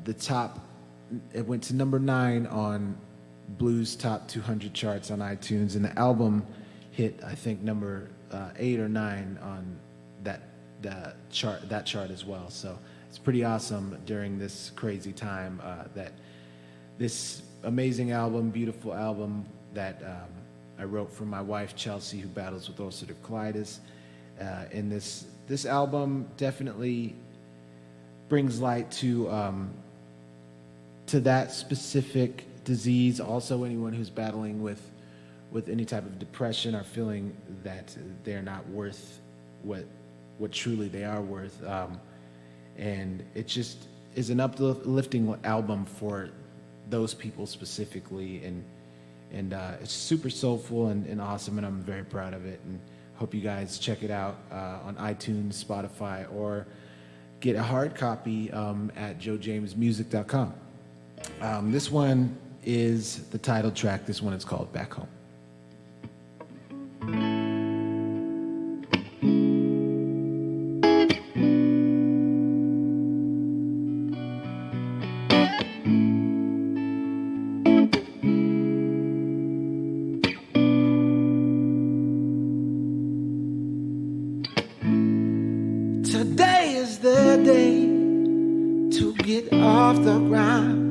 the top. It went to #9 on Blues Top 200 charts on iTunes, and the album hit, I think, number 8 or 9 on that chart as well. So it's pretty awesome during this crazy time that this amazing album, beautiful album that I wrote for my wife Chelsea, who battles with ulcerative colitis. And this album definitely brings light to that specific disease. Also, anyone who's battling with any type of depression or feeling that they're not worth what truly they are worth. And it just is an uplifting album for those people specifically, and it's super soulful and awesome, and I'm very proud of it, and hope you guys check it out on iTunes, Spotify, or get a hard copy at joejamesmusic.com. This one is the title track. This one is called Back Home. Today is the day to get off the ground.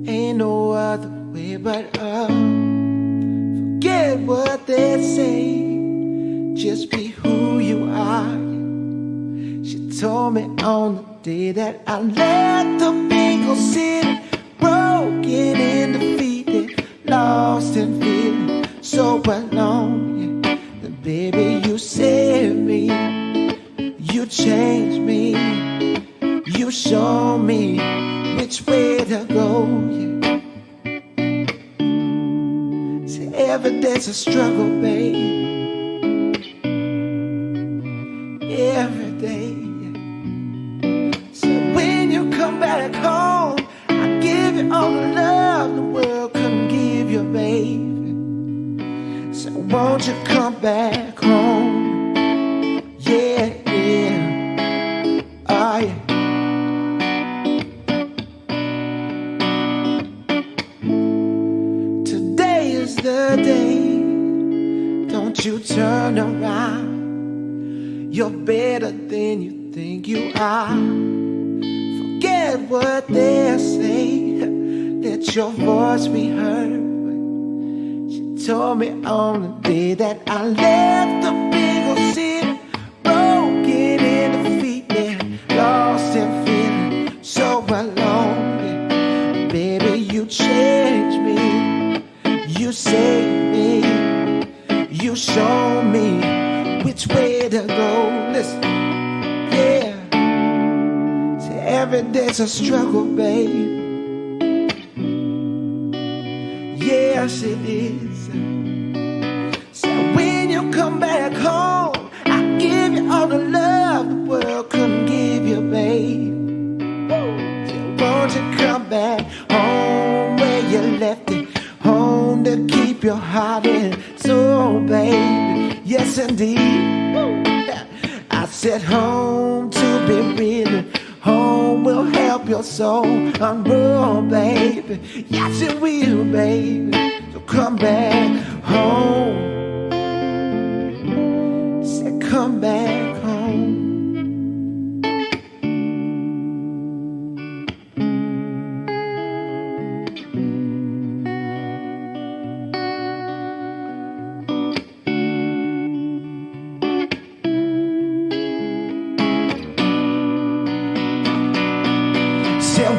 Ain't no other way but up. Forget what they say. Just be who you are. She told me on the day that I left the big old city, broken and defeated, lost and feeling so alone. Yeah. And baby, you saved me. You changed me, you showed me which way to go. Yeah. See, every day's a struggle, babe. Every day. Yeah. So when you come back home, I give you all the love the world couldn't give you, baby. So won't you come back home? Yeah. Today is the day. Don't you turn around. You're better than you think you are. Forget what they say. Let your voice be heard. She told me on the day that I left the big old city, broken and defeated, lost and feeling so alone. Yeah. Baby, you changed me, you saved me, you showed me which way to go. Listen, yeah. See, every day's a struggle, babe. Yes, it is. So when heart and soul, baby. Yes, indeed. I said home to be really. Home will help your soul unroll, baby. Yes, it will, baby. So come back home. Say, come back home.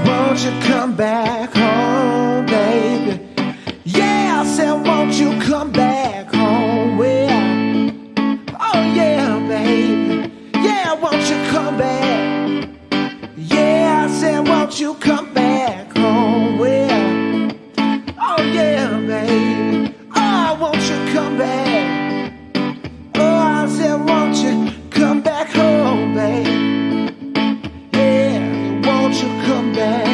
Won't you come back home, baby? Yeah, I said, won't you come back home? Well, oh yeah, baby. Yeah, won't you come back? Yeah, I said, won't you come back home? Well, oh yeah, baby. Oh, won't you come back? Oh, I said, won't you come back home, baby? Yeah, won't you come back?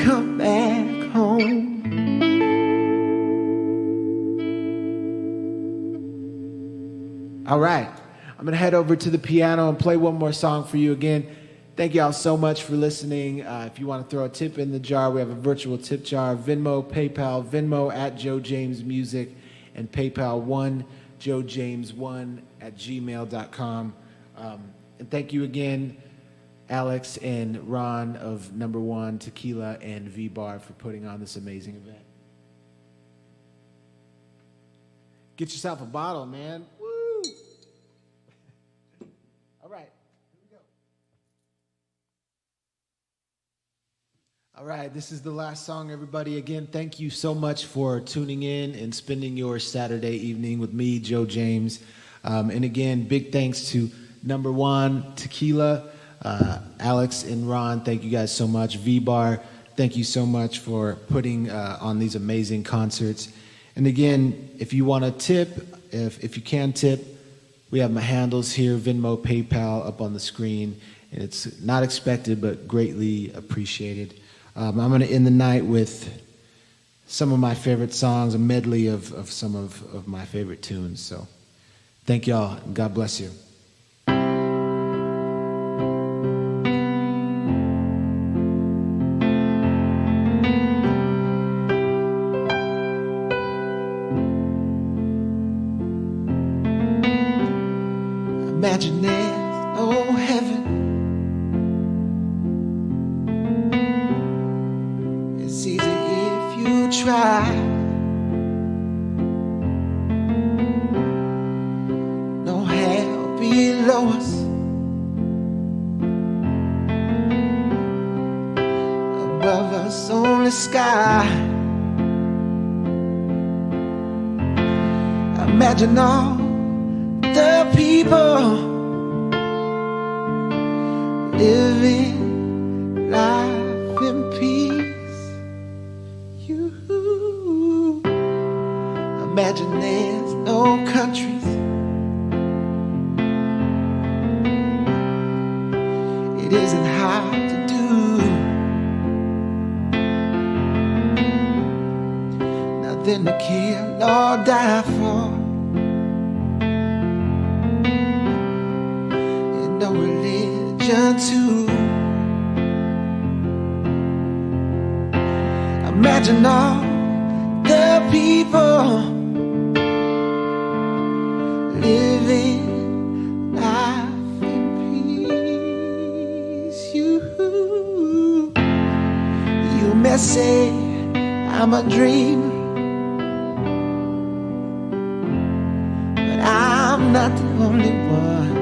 Come back home. All right, I'm gonna head over to the piano and play one more song for you again. Thank y'all so much for listening. If you want to throw a tip in the jar, we have a virtual tip jar. Venmo, PayPal, Venmo at Joe James Music, and PayPal joejames1@gmail.com. And thank you again, Alex and Ron of Number One Tequila and VBar for putting on this amazing event. Get yourself a bottle, man. Woo! All right, here we go. All right, this is the last song, everybody. Again, thank you so much for tuning in and spending your Saturday evening with me, Joe James. And again, big thanks to Number One Tequila. Alex and Ron, thank you guys so much. VBar, thank you so much for putting on these amazing concerts. And again, if you want to tip, if you can tip, we have my handles here, Venmo, PayPal, up on the screen. And it's not expected, but greatly appreciated. I'm going to end the night with some of my favorite songs, a medley of some of my favorite tunes. So thank y'all, and God bless you. Imagine there's no heaven. It's easy if you try. No hell below us. Above us only sky. Imagine all the people living life in peace. You imagine there's no countries. It isn't hard to do. Nothing to kill or die for. No religion too. Imagine all the people living life in peace. You may say I'm a dreamer, but I'm not the only one.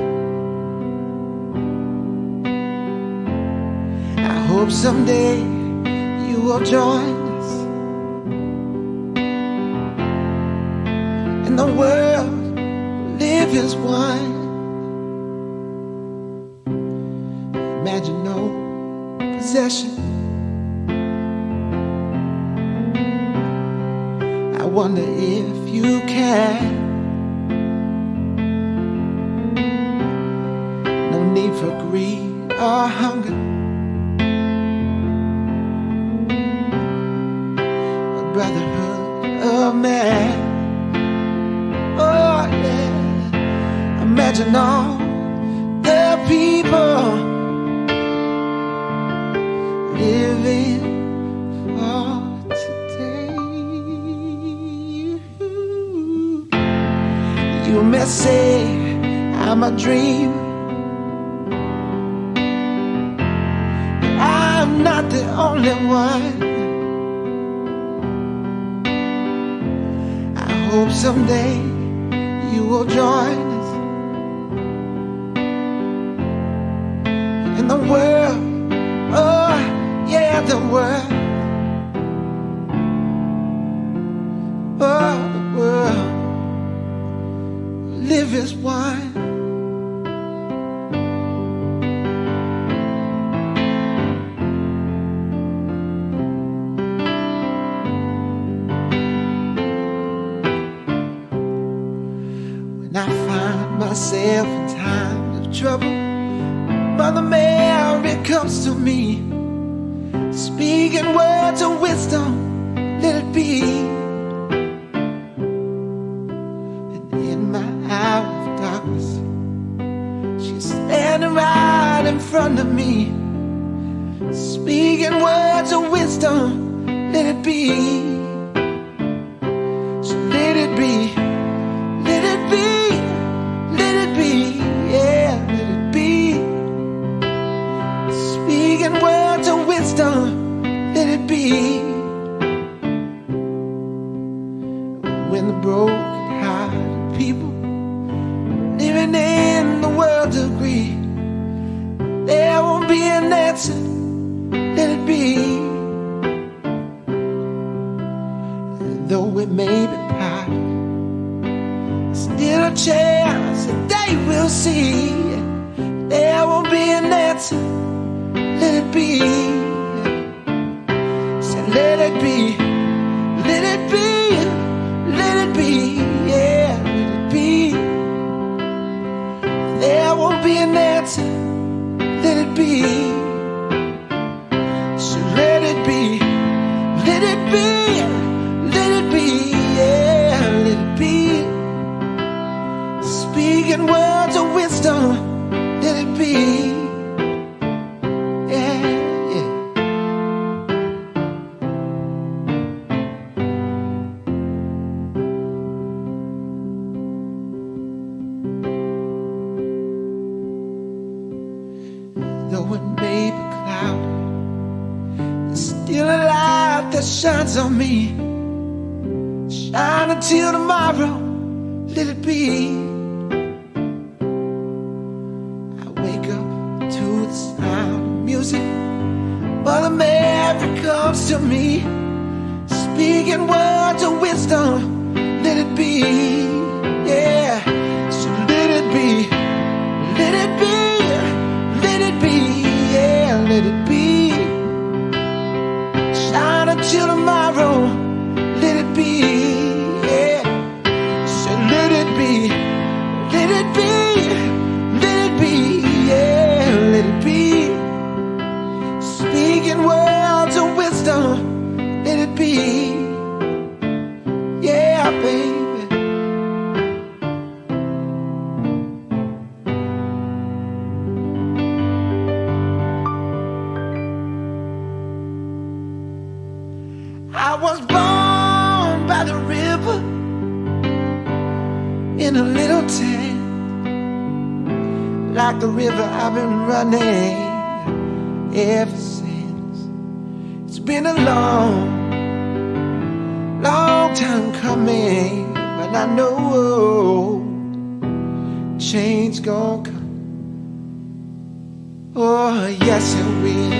Hope someday you will join us and the world will live as one. Imagine no possession. I wonder if you can. No need for greed or hunger. brotherhood of man. Oh yeah, imagine all the people living for today. You may say I'm a dream, but I'm not the only one. I hope someday you will join us in the world. Oh yeah, the world. Oh, the world. Live as one. When I find myself in times of trouble, Mother Mary comes to me, speaking words of wisdom, let it be. And in my hour of darkness, she's standing right in front of me, speaking words of wisdom, let it be. So let it be, let it be, let it be, yeah, let it be. Speaking words of wisdom, let it be. When the broken-hearted people living in the world agree, there won't be an answer, let it be. And though we may be parted, still a chance that they will see. There won't be an answer, let it be. So let it be, let it be, let it be, yeah, let it be. There won't be an answer, let it be. So let it be, let it be, let it be, yeah, let it be. Speaking words of wisdom, let it be. Yeah, yeah. Though it may be cloudy, there's still a light that shines on me. Shine until tomorrow, let it be. I wake up to the sound of music. Mother Mary comes to me, speaking words of wisdom, let it be, yeah. So let it be, let it be, let it be, yeah, let it be. Shine until tomorrow, let it be, yeah. So let it be, let it be, let it be, yeah, let it be. Speaking words of wisdom, let it be, yeah, baby. I was born by the river in a little tent. Like the river I've been running ever since. It's been a long, long time coming, but I know change gon' come. Oh, yes it will.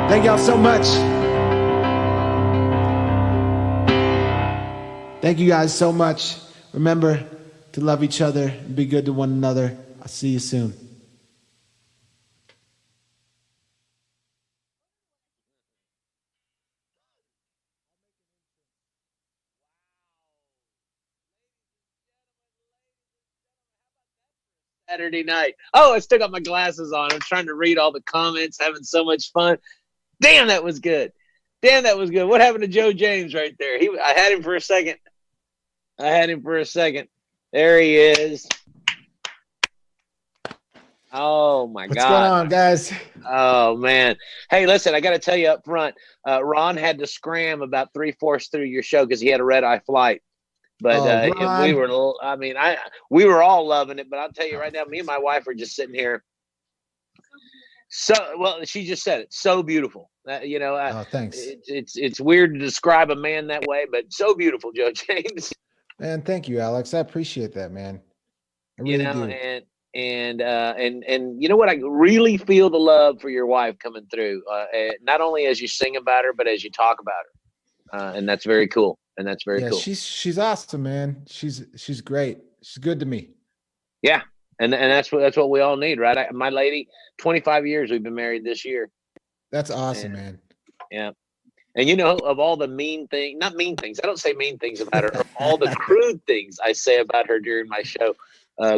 Thank y'all so much. Thank you guys so much. Remember to love each other and be good to one another. I'll see you soon. Saturday night. Oh, I still got my glasses on. I'm trying to read all the comments, having so much fun. Damn, that was good. Damn, that was good. What happened to Joe James right there? I had him for a second. There he is. Oh, my God. What's going on, guys? Oh, man. Hey, listen, I got to tell you up front, Ron had to scram about 3/4 through your show because he had a red-eye flight. But we were all loving it. But I'll tell you right now, me and my wife are just sitting here. So, well, she just said it. So beautiful. Thanks. It's weird to describe a man that way, but so beautiful, Joe James. Man, thank you, Alex. I appreciate that, man. I really do. And you know what? I really feel the love for your wife coming through. Not only as you sing about her, but as you talk about her. And that's very cool. Cool. She's awesome, man. She's great. She's good to me. Yeah. And that's what we all need, right? My lady, 25 years we've been married this year. That's awesome, man. Yeah. And of all the not mean things, I don't say mean things about her, of all the crude things I say about her during my show,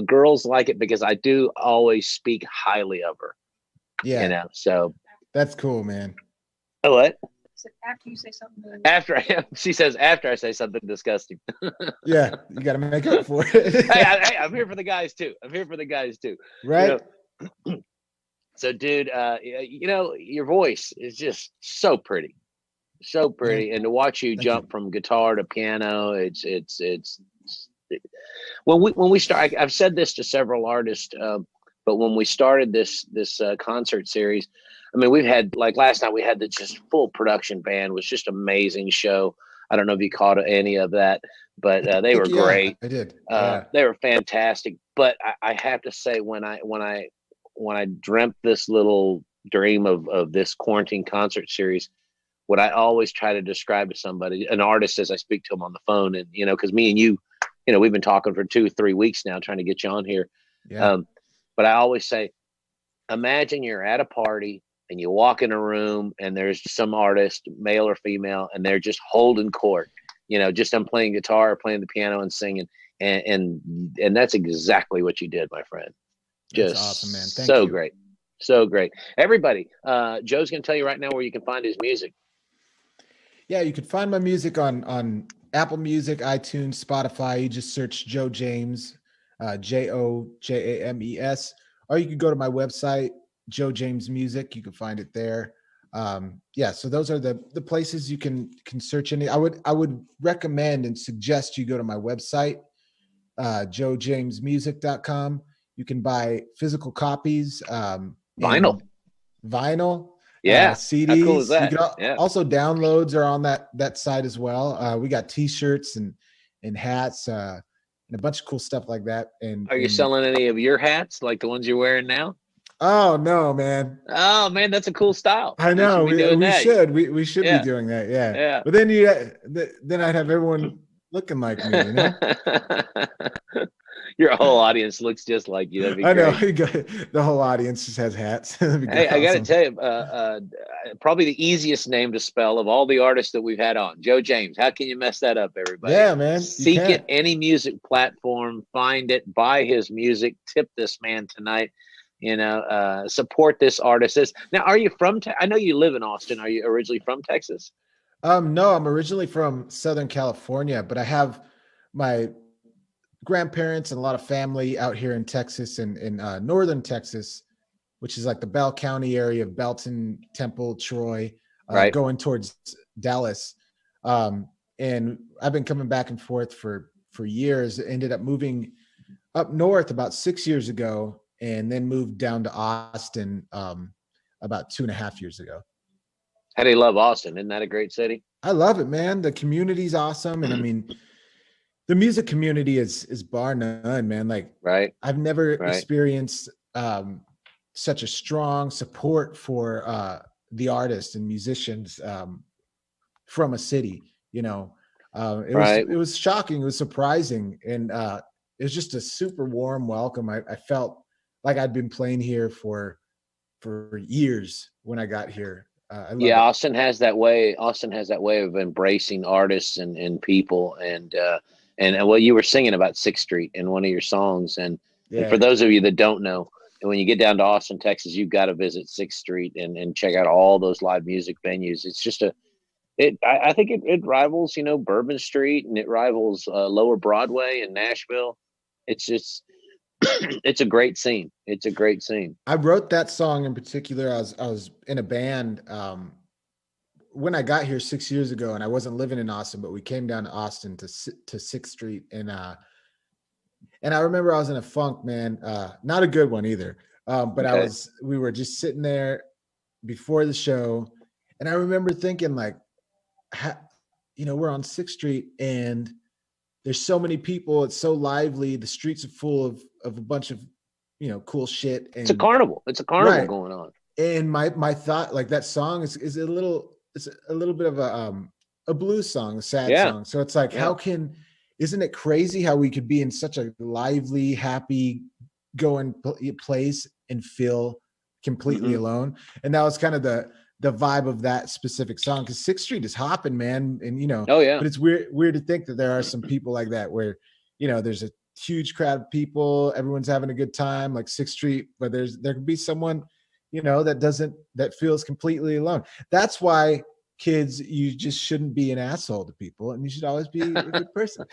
girls like it because I do always speak highly of her. Yeah. So that's cool, man. Oh, what? After you say something. She says after I say something disgusting. Yeah, you got to make up for it. hey, I'm here for the guys too. Right. So, dude, your voice is just so pretty, and to watch you jump from guitar to piano, it's when we start. I've said this to several artists, but when we started this concert series. I mean, we've had, like last night, we had the just full production band. It was just amazing show. I don't know if you caught any of that, but they were great. I did. They were fantastic. But I have to say, when I dreamt this little dream of this quarantine concert series, what I always try to describe to somebody, an artist, as I speak to them on the phone, and because me and you, we've been talking for 2-3 weeks now, trying to get you on here. Yeah. But I always say, imagine you're at a party. And you walk in a room and there's some artist, male or female, and they're just holding court, just I'm playing guitar, playing the piano and singing. And that's exactly what you did, my friend. Just that's awesome, man. Thank you. Great. So great. Everybody, Joe's going to tell you right now where you can find his music. Yeah, you can find my music on Apple Music, iTunes, Spotify. You just search Joe James, JOJAMES, or you can go to my website, Joe James Music. You can find it there. So those are the places you can search any. I would recommend and suggest you go to my website, joejamesmusic.com. You can buy physical copies, vinyl, CDs. How cool is that? You can also downloads are on that site as well. We got T-shirts and hats and a bunch of cool stuff like that. And are you selling any of your hats, like the ones you're wearing now? Oh no, man! Oh man, that's a cool style. I know. We should be doing that. Yeah. But then then I'd have everyone looking like me. Your whole audience looks just like you. That'd be I know. great. The whole audience just has hats. Hey, I got to tell you, probably the easiest name to spell of all the artists that we've had on, Joe James. How can you mess that up, everybody? Yeah, man. Seek it, any music platform, find it, buy his music, tip this man tonight. Support this artist. Now, are you from? I know you live in Austin. Are you originally from Texas? No, I'm originally from Southern California, but I have my grandparents and a lot of family out here in Texas and in northern Texas, which is like the Bell County area of Belton, Temple, Troy, going towards Dallas. And I've been coming back and forth for years. Ended up moving up north about 6 years ago, and then moved down to Austin about 2.5 years ago. How do you love Austin? Isn't that a great city? I love it, man. The community's awesome. And I mean, the music community is bar none, man. Like, I've never experienced such a strong support for the artists and musicians from a city, It was shocking. It was surprising. And it was just a super warm welcome. I felt like I'd been playing here for years when I got here. Austin has that way. Austin has that way of embracing artists and people. And well, you were singing about 6th Street in one of your songs, and And for those of you that don't know, when you get down to Austin, Texas, you've got to visit 6th Street and check out all those live music venues. It's just I think it rivals, Bourbon Street, and it rivals Lower Broadway in Nashville. It's just, it's a great scene. It's a great scene. I wrote that song in particular. I was in a band when I got here 6 years ago, and I wasn't living in Austin, but we came down to Austin to 6th Street, and I remember I was in a funk, man. Not a good one either. But Okay. we were just sitting there before the show, and I remember thinking like, we're on 6th Street and there's so many people. It's so lively. The streets are full of a bunch of, cool shit. And, It's a carnival. It's a carnival right. going on. And my thought, like that song it's a little bit of a blues song, a sad song. So it's like, isn't it crazy how we could be in such a lively, happy going place and feel completely alone? And that was kind of the vibe of that specific song, because 6th Street is hopping, man. And, but it's weird to think that there are some people like that where, there's a huge crowd of people, everyone's having a good time, like 6th Street, but there could be someone, that feels completely alone. That's why, kids, you just shouldn't be an asshole to people, and you should always be a good person.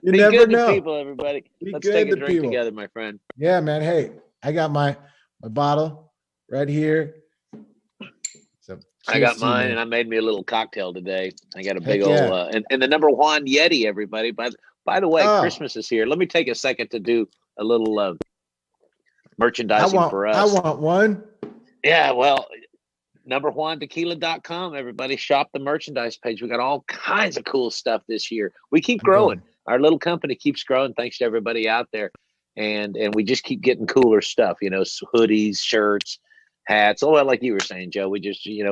You Be never good know. to people, everybody. Let's good take a to drink people. together, my friend. Yeah, man. Hey, I got my bottle right here. So I got cheers to you, mine, man. and I made me a little cocktail today. I got a Heck big yeah. old and the number one Yeti, everybody. By the way, Christmas is here. Let me take a second to do a little merchandising for us. I want one. Yeah, well, numberjuantequila.com, everybody. Shop the merchandise page. We got all kinds of cool stuff this year. We keep growing. Our little company keeps growing thanks to everybody out there. And we just keep getting cooler stuff, hoodies, shirts, hats. Oh, well, like you were saying, Joe, we just, we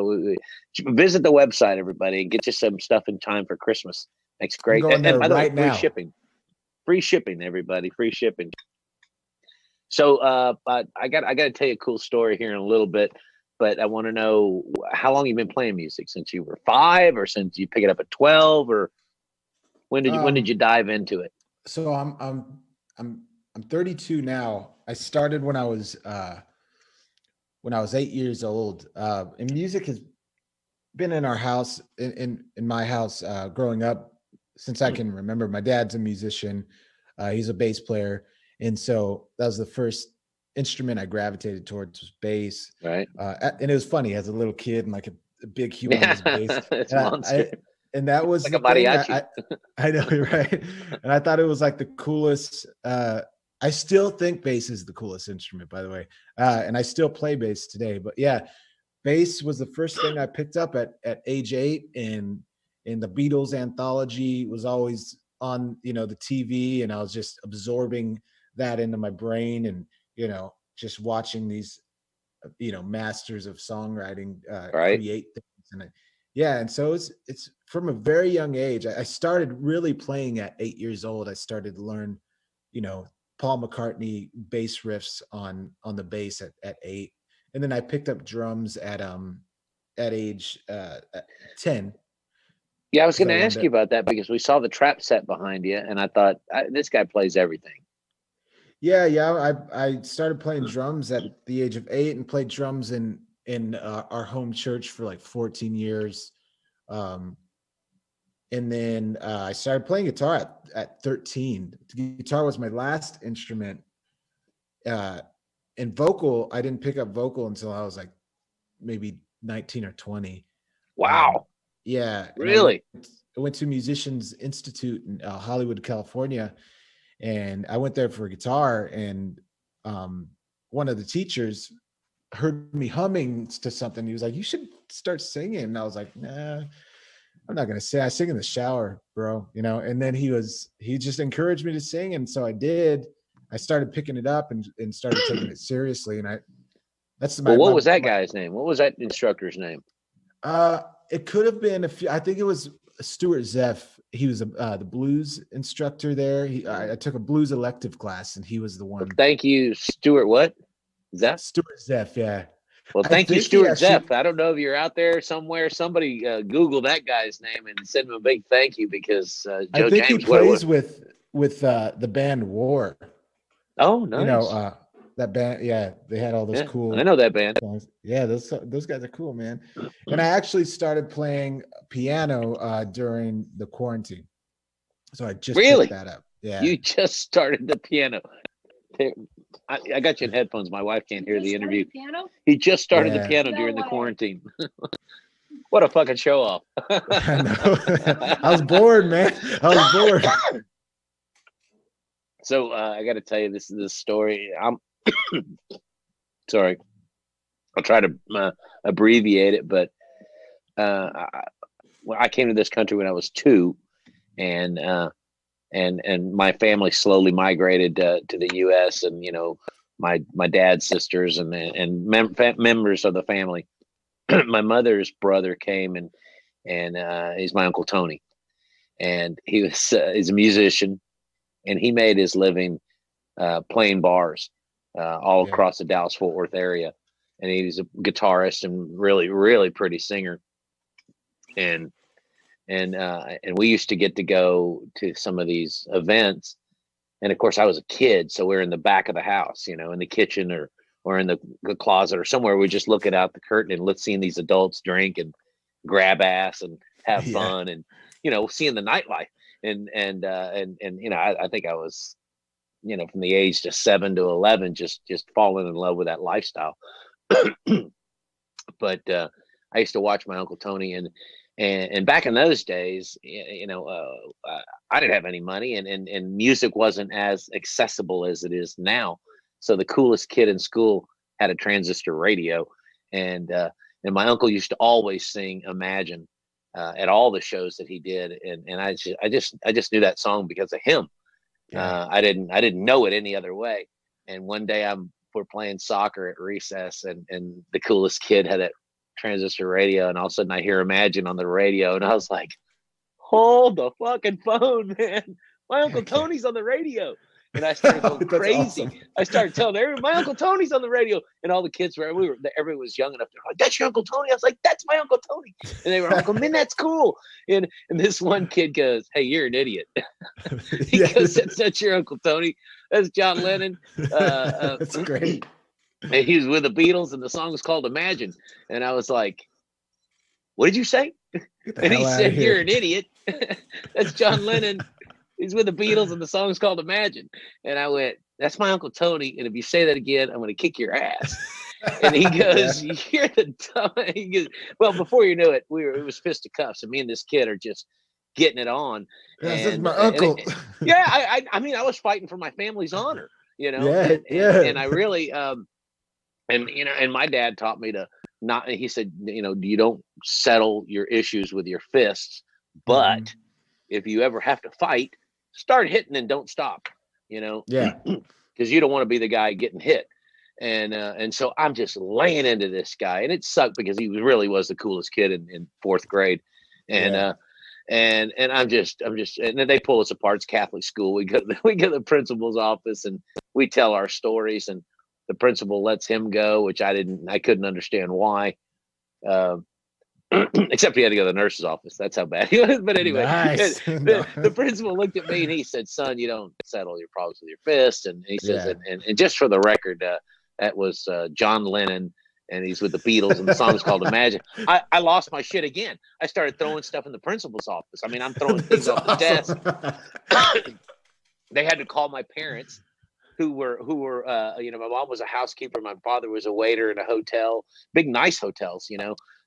visit the website, everybody, and get you some stuff in time for Christmas. That's great. I'm going there and by the way, right now. Free shipping, everybody. Free shipping. So, but I got to tell you a cool story here in a little bit. But I want to know how long you've been playing music, since you were 5, or since you pick it up at 12, or when did you dive into it? So I'm 32 now. I started when I was 8 years old. And music has been in our house, in my house, growing up since I can remember. My dad's a musician. He's a bass player. And so that was the first instrument I gravitated towards, was bass. Right. And it was funny as a little kid, and like a big humongous bass. It's monster. And that was like a the thing. mariachi. I know, right? And I thought it was like the coolest. I still think bass is the coolest instrument, by the way. And I still play bass today. But yeah, bass was the first thing I picked up at age 8. And the Beatles anthology was always on, the TV, and I was just absorbing that into my brain, and just watching these masters of songwriting create things. And so it's from a very young age. I started really playing at 8 years old. I started to learn Paul McCartney bass riffs on the bass at 8, and then I picked up drums at age 10. Yeah, I was going to ask you about that, because we saw the trap set behind you, and I thought, this guy plays everything. Yeah. I started playing drums at the age of 8, and played drums in our home church for like 14 years. And then I started playing guitar at 13. The guitar was my last instrument. And vocal, I didn't pick up vocal until I was like maybe 19 or 20. Wow. Yeah. Really? I went to Musicians Institute in Hollywood, California. And I went there for a guitar, and one of the teachers heard me humming to something. He was like, "You should start singing." And I was like, "Nah, I'm not gonna sing. I sing in the shower, bro." And then he just encouraged me to sing, and so I did. I started picking it up and started taking it seriously. And what was that guy's name? What was that instructor's name? It could have been I think it was Stuart Zeff. He was the blues instructor there. I took a blues elective class, and he was the one. Well, thank you, Stuart. What? Zeff? Stuart Zeff, yeah. Well, thank you, Stuart Zeff. I don't know if you're out there somewhere. Somebody Google that guy's name and send him a big thank you, because Joe I think James. he plays with the band War. Oh, nice. You know, that band, yeah, they had all those cool I know that band. songs. Yeah, those guys are cool, man. And I actually started playing piano during the quarantine. So I just Really? picked that up. Yeah. You just started the piano. I got you in headphones. My wife can't hear the interview. Piano? He just started the Yeah. piano No during the way. quarantine. What a fucking show off. I know. I was bored, man. I was bored. So I got to tell you this story. I'm sorry. I'll try to abbreviate it, but I came to this country when I was 2, and my family slowly migrated to the U.S. and my dad's sisters and members of the family. My mother's brother came and he's my Uncle Tony, and he's a musician, and he made his living playing bars all across the Dallas-Fort Worth area, and he's a guitarist and really, really pretty singer, and we used to get to go to some of these events, and of course I was a kid, so we're in the back of the house, in the kitchen or in the closet or somewhere. We're just looking out the curtain and seeing these adults drink and grab ass and have fun and seeing the nightlife and I think I was from the age of 7 to 11 just falling in love with that lifestyle. But I used to watch my Uncle Tony and back in those days, I didn't have any money and music wasn't as accessible as it is now. So the coolest kid in school had a transistor radio, and my uncle used to always sing "Imagine" at all the shows that he did, and I just knew that song because of him. I didn't know it any other way. And one day we're playing soccer at recess, and the coolest kid had that transistor radio, and all of a sudden I hear "Imagine" on the radio, and I was like, "Hold the fucking phone, man! My Uncle Tony's on the radio!" And I started going crazy. Awesome. I started telling everyone, "My Uncle Tony's on the radio," and all the kids everyone was young enough. They're like, "That's your Uncle Tony?" I was like, "That's my Uncle Tony," and they were like, "Oh man, that's cool." And this one kid goes, "Hey, you're an idiot." He goes, "That's your Uncle Tony. That's John Lennon." That's great. And he was with the Beatles, and the song was called "Imagine." And I was like, "What did you say?" And he said, "You're an idiot. That's John Lennon. He's with the Beatles, and the song's called "Imagine." And I went, "That's my Uncle Tony, and if you say that again, I'm going to kick your ass." And he goes, "You're the dumb." He goes, well, before you knew it, it was fisticuffs, and me and this kid are just getting it on. This and is my uncle. I mean, I was fighting for my family's honor, and I really, and my dad taught me to not. He said, you don't settle your issues with your fists, but if you ever have to fight, start hitting and don't stop, because you don't want to be the guy getting hit. And so I'm just laying into this guy, and it sucked because he really was the coolest kid in 4th grade. And I'm just, and then they pull us apart. It's Catholic school. We go to the principal's office and we tell our stories, and the principal lets him go, which I couldn't understand why. Except he had to go to the nurse's office. That's how bad he was. But anyway, Nice. the principal looked at me and he said, "Son, you don't settle your problems with your fist." And he says, and just for the record, that was John Lennon, and he's with the Beatles, and the song's called "Imagine." I lost my shit again. I started throwing stuff in the principal's office. I mean, I'm throwing things off the desk. They had to call my parents, who were my mom was a housekeeper, my father was a waiter in a hotel, big nice hotels,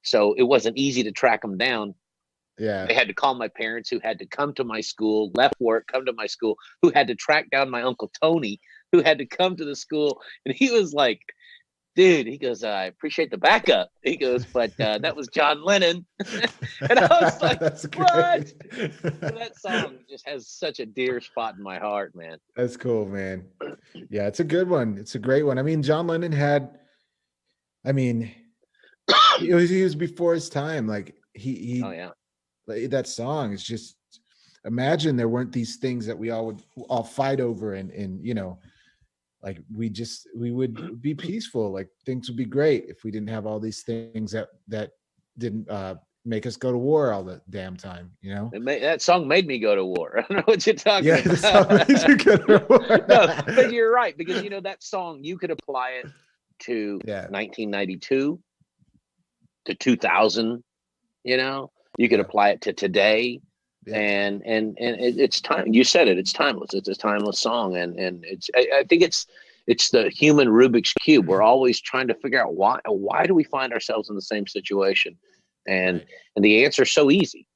so it wasn't easy to track them down. They had to call my parents, who had to come to my school, left work, come to my school, who had to track down my Uncle Tony, who had to come to the school. And he was like, "Dude," he goes, "I appreciate the backup." He goes, "But that was John Lennon." And I was like, That's "What?" great. So that song just has such a dear spot in my heart, man. That's cool, man. Yeah, it's a good one. It's a great one. I mean, John Lennon he was before his time. Like he like, that song is just, imagine there weren't these things that we would all fight over, and like we would be peaceful. Like things would be great if we didn't have all these things that didn't make us go to war all the damn time, you know? That song made me go to war. I don't know what you're talking Yeah, about. the song made you go to war. No, but you're right, because that song, you could apply it to Yeah. 1992 to 2000. You could Yeah. apply it to today. Yeah. And it's time. You said it. It's timeless. It's a timeless song, and I think it's the human Rubik's cube. We're always trying to figure out why do we find ourselves in the same situation, and Right. and the answer is so easy,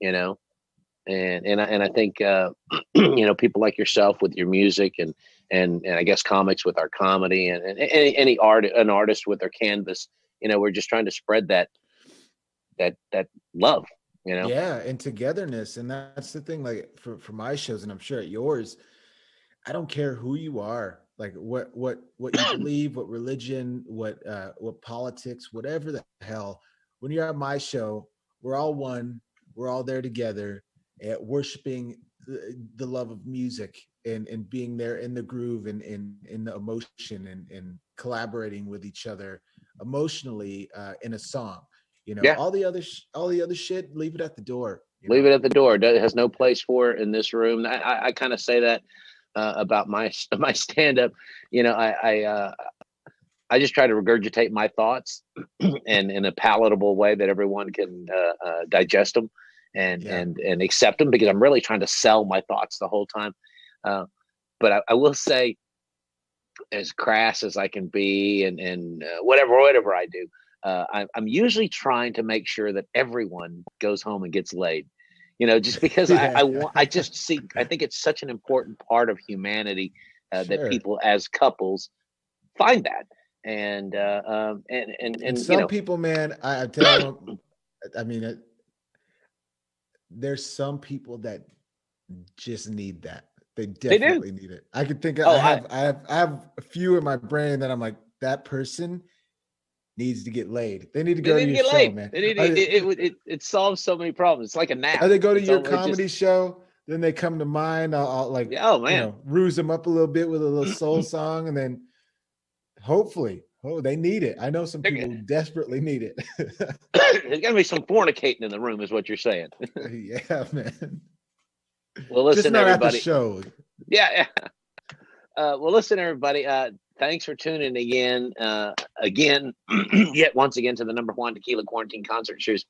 and I think people like yourself with your music, and I guess comics with our comedy, and an artist with their canvas. We're just trying to spread that love. Yeah, and togetherness. And that's the thing, like for my shows, and I'm sure at yours, I don't care who you are, like what you believe, what religion, what politics, whatever the hell. When you're at my show, we're all one, we're all there together, worshiping the love of music, and being there in the groove, and in the emotion, and collaborating with each other emotionally in a song. Yeah. All the other shit, leave it at the door. Leave it at the door. It has no place for it in this room. I kind of say that about my stand up. I just try to regurgitate my thoughts and in a palatable way that everyone can digest them and accept them, because I'm really trying to sell my thoughts the whole time. But I will say, as crass as I can be, and whatever I do, I'm usually trying to make sure that everyone goes home and gets laid. Just because I think it's such an important part of humanity that people as couples find that. And some people, man, I tell them, I mean, there's some people that just need that. They definitely need it. I could think I have a few in my brain that I'm like, that person needs to get laid. They need to go to your show, man. It solves so many problems. It's like a nap. They go to your comedy show, then they come to mine. I'll like, ruse them up a little bit with a little soul song, and then hopefully, they need it. I know some people who desperately need it. There's got to be some fornicating in the room, is what you're saying. Yeah, man. Well, listen, just not everybody. at the show. Yeah. Well, listen, everybody. Thanks for tuning in yet once again to the #1 Tequila Quarantine Concert Series.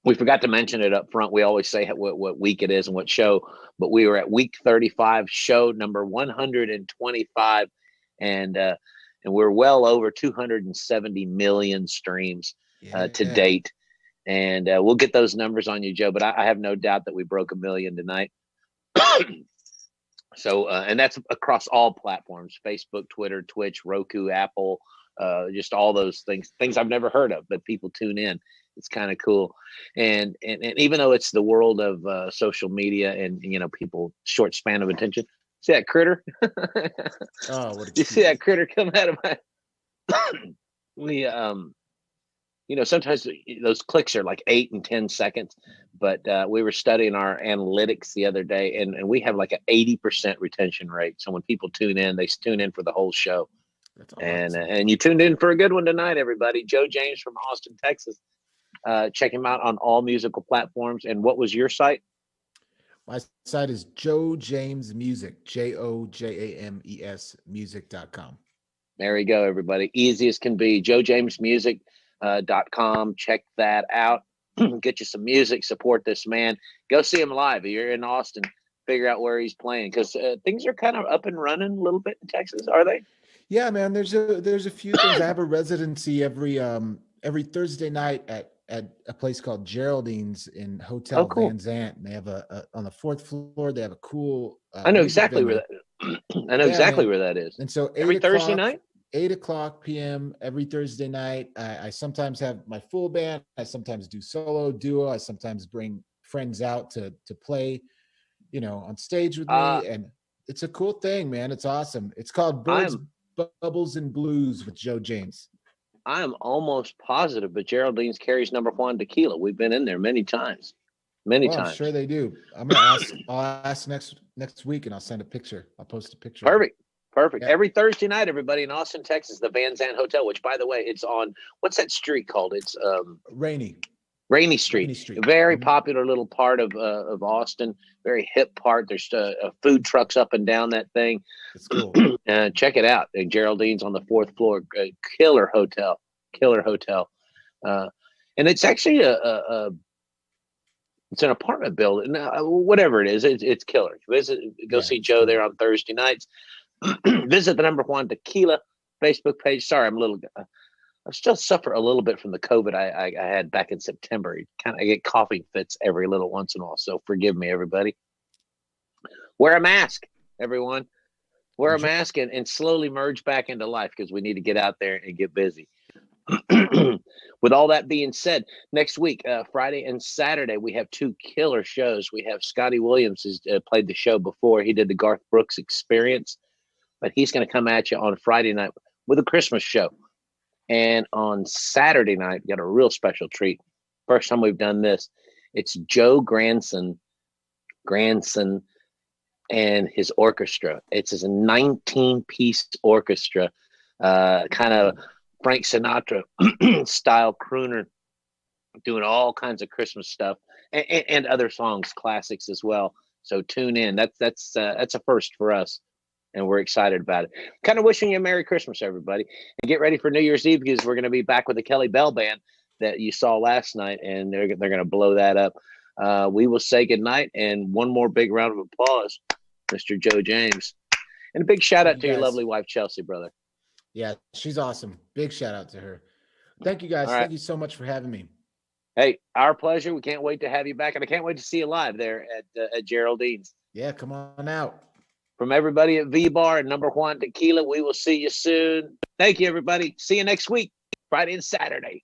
We forgot to mention it up front. We always say what week it is and what show, but we were at week 35, show number 125, and we're well over 270 million streams to date. And we'll get those numbers on you, Joe. But I have no doubt that we broke 1 million tonight. So, and that's across all platforms: Facebook, Twitter, Twitch, Roku, Apple, just all those things I've never heard of, but people tune in. It's kind of cool. And even though it's the world of social media and, people short span of attention, see that critter? Oh, what you see that critter come out of my, sometimes those clicks are like 8 and 10 seconds, but we were studying our analytics the other day, and we have like an 80% retention rate. So when people tune in, they tune in for the whole show. That's awesome. And you tuned in for a good one tonight, everybody. Joe James from Austin, Texas. Check him out on all musical platforms. And what was your site? My site is Joe James Music, JOJAMES music.com. There you go, everybody. Easy as can be. JoeJamesMusic.com. Check that out. Get you some music. Support this man. Go see him live. If you're in Austin, figure out where he's playing, because things are kind of up and running a little bit in Texas. Are they? Yeah, man. There's a few things. I have a residency every Thursday night at a place called Geraldine's in Hotel Van Zant. And they have on the 4th floor. They have a cool. I know exactly where that. I know exactly where that is. And so every Thursday night, 8:00 p.m. every Thursday night. I sometimes have my full band. I sometimes do solo, duo. I sometimes bring friends out to play, on stage with me. And it's a cool thing, man. It's awesome. It's called Birds, Bubbles, and Blues with Joe James. I am almost positive, but Geraldine's carries #1 tequila. We've been in there many times. Times. I'm sure they do. I'm gonna ask. I'll ask next week, and I'll send a picture. I'll post a picture. Perfect. Yeah. Every Thursday night, everybody, in Austin, Texas, the Van Zant Hotel. Which, by the way, it's on, what's that street called? It's Rainy. Rainy Street, Rainy Street. a very Mhm. popular little part of Austin, very hip part. There's food trucks up and down that thing. It's cool. Check it out. Geraldine's on the 4th floor. Killer hotel. And it's actually it's an apartment building. Whatever it is, it's killer. Go see Joe there on Thursday nights. Visit the Number Juan Tequila Facebook page. Sorry, I still suffer a little bit from the COVID I had back in September. I get coughing fits every little once in a while. So forgive me, everybody. Wear a mask, everyone. Wear a mask and slowly merge back into life, because we need to get out there and get busy. With all that being said, next week, Friday and Saturday, we have 2 killer shows. We have Scotty Williams has played the show before. He did the Garth Brooks Experience, but he's going to come at you on Friday night with a Christmas show. And on Saturday night, we got a real special treat. First time we've done this. It's Joe Grandson and his orchestra. It's his 19-piece orchestra, kind of Frank Sinatra style crooner, doing all kinds of Christmas stuff and other songs, classics as well. So tune in. That's a first for us, and we're excited about it. Kind of wishing you a Merry Christmas, everybody, and get ready for New Year's Eve, because we're going to be back with the Kelly Bell Band that you saw last night, and they're going to blow that up. We will say goodnight, and one more big round of applause, Mr. Joe James, and a big shout out to your lovely wife Chelsea, brother. Yeah, she's awesome. Big shout out to her. Thank you, guys. All right. Thank you so much for having me. Hey, our pleasure. We can't wait to have you back, and I can't wait to see you live there at Geraldine's. Yeah, come on out. From everybody at VBar and Number Juan Tequila, we will see you soon. Thank you, everybody. See you next week, Friday and Saturday.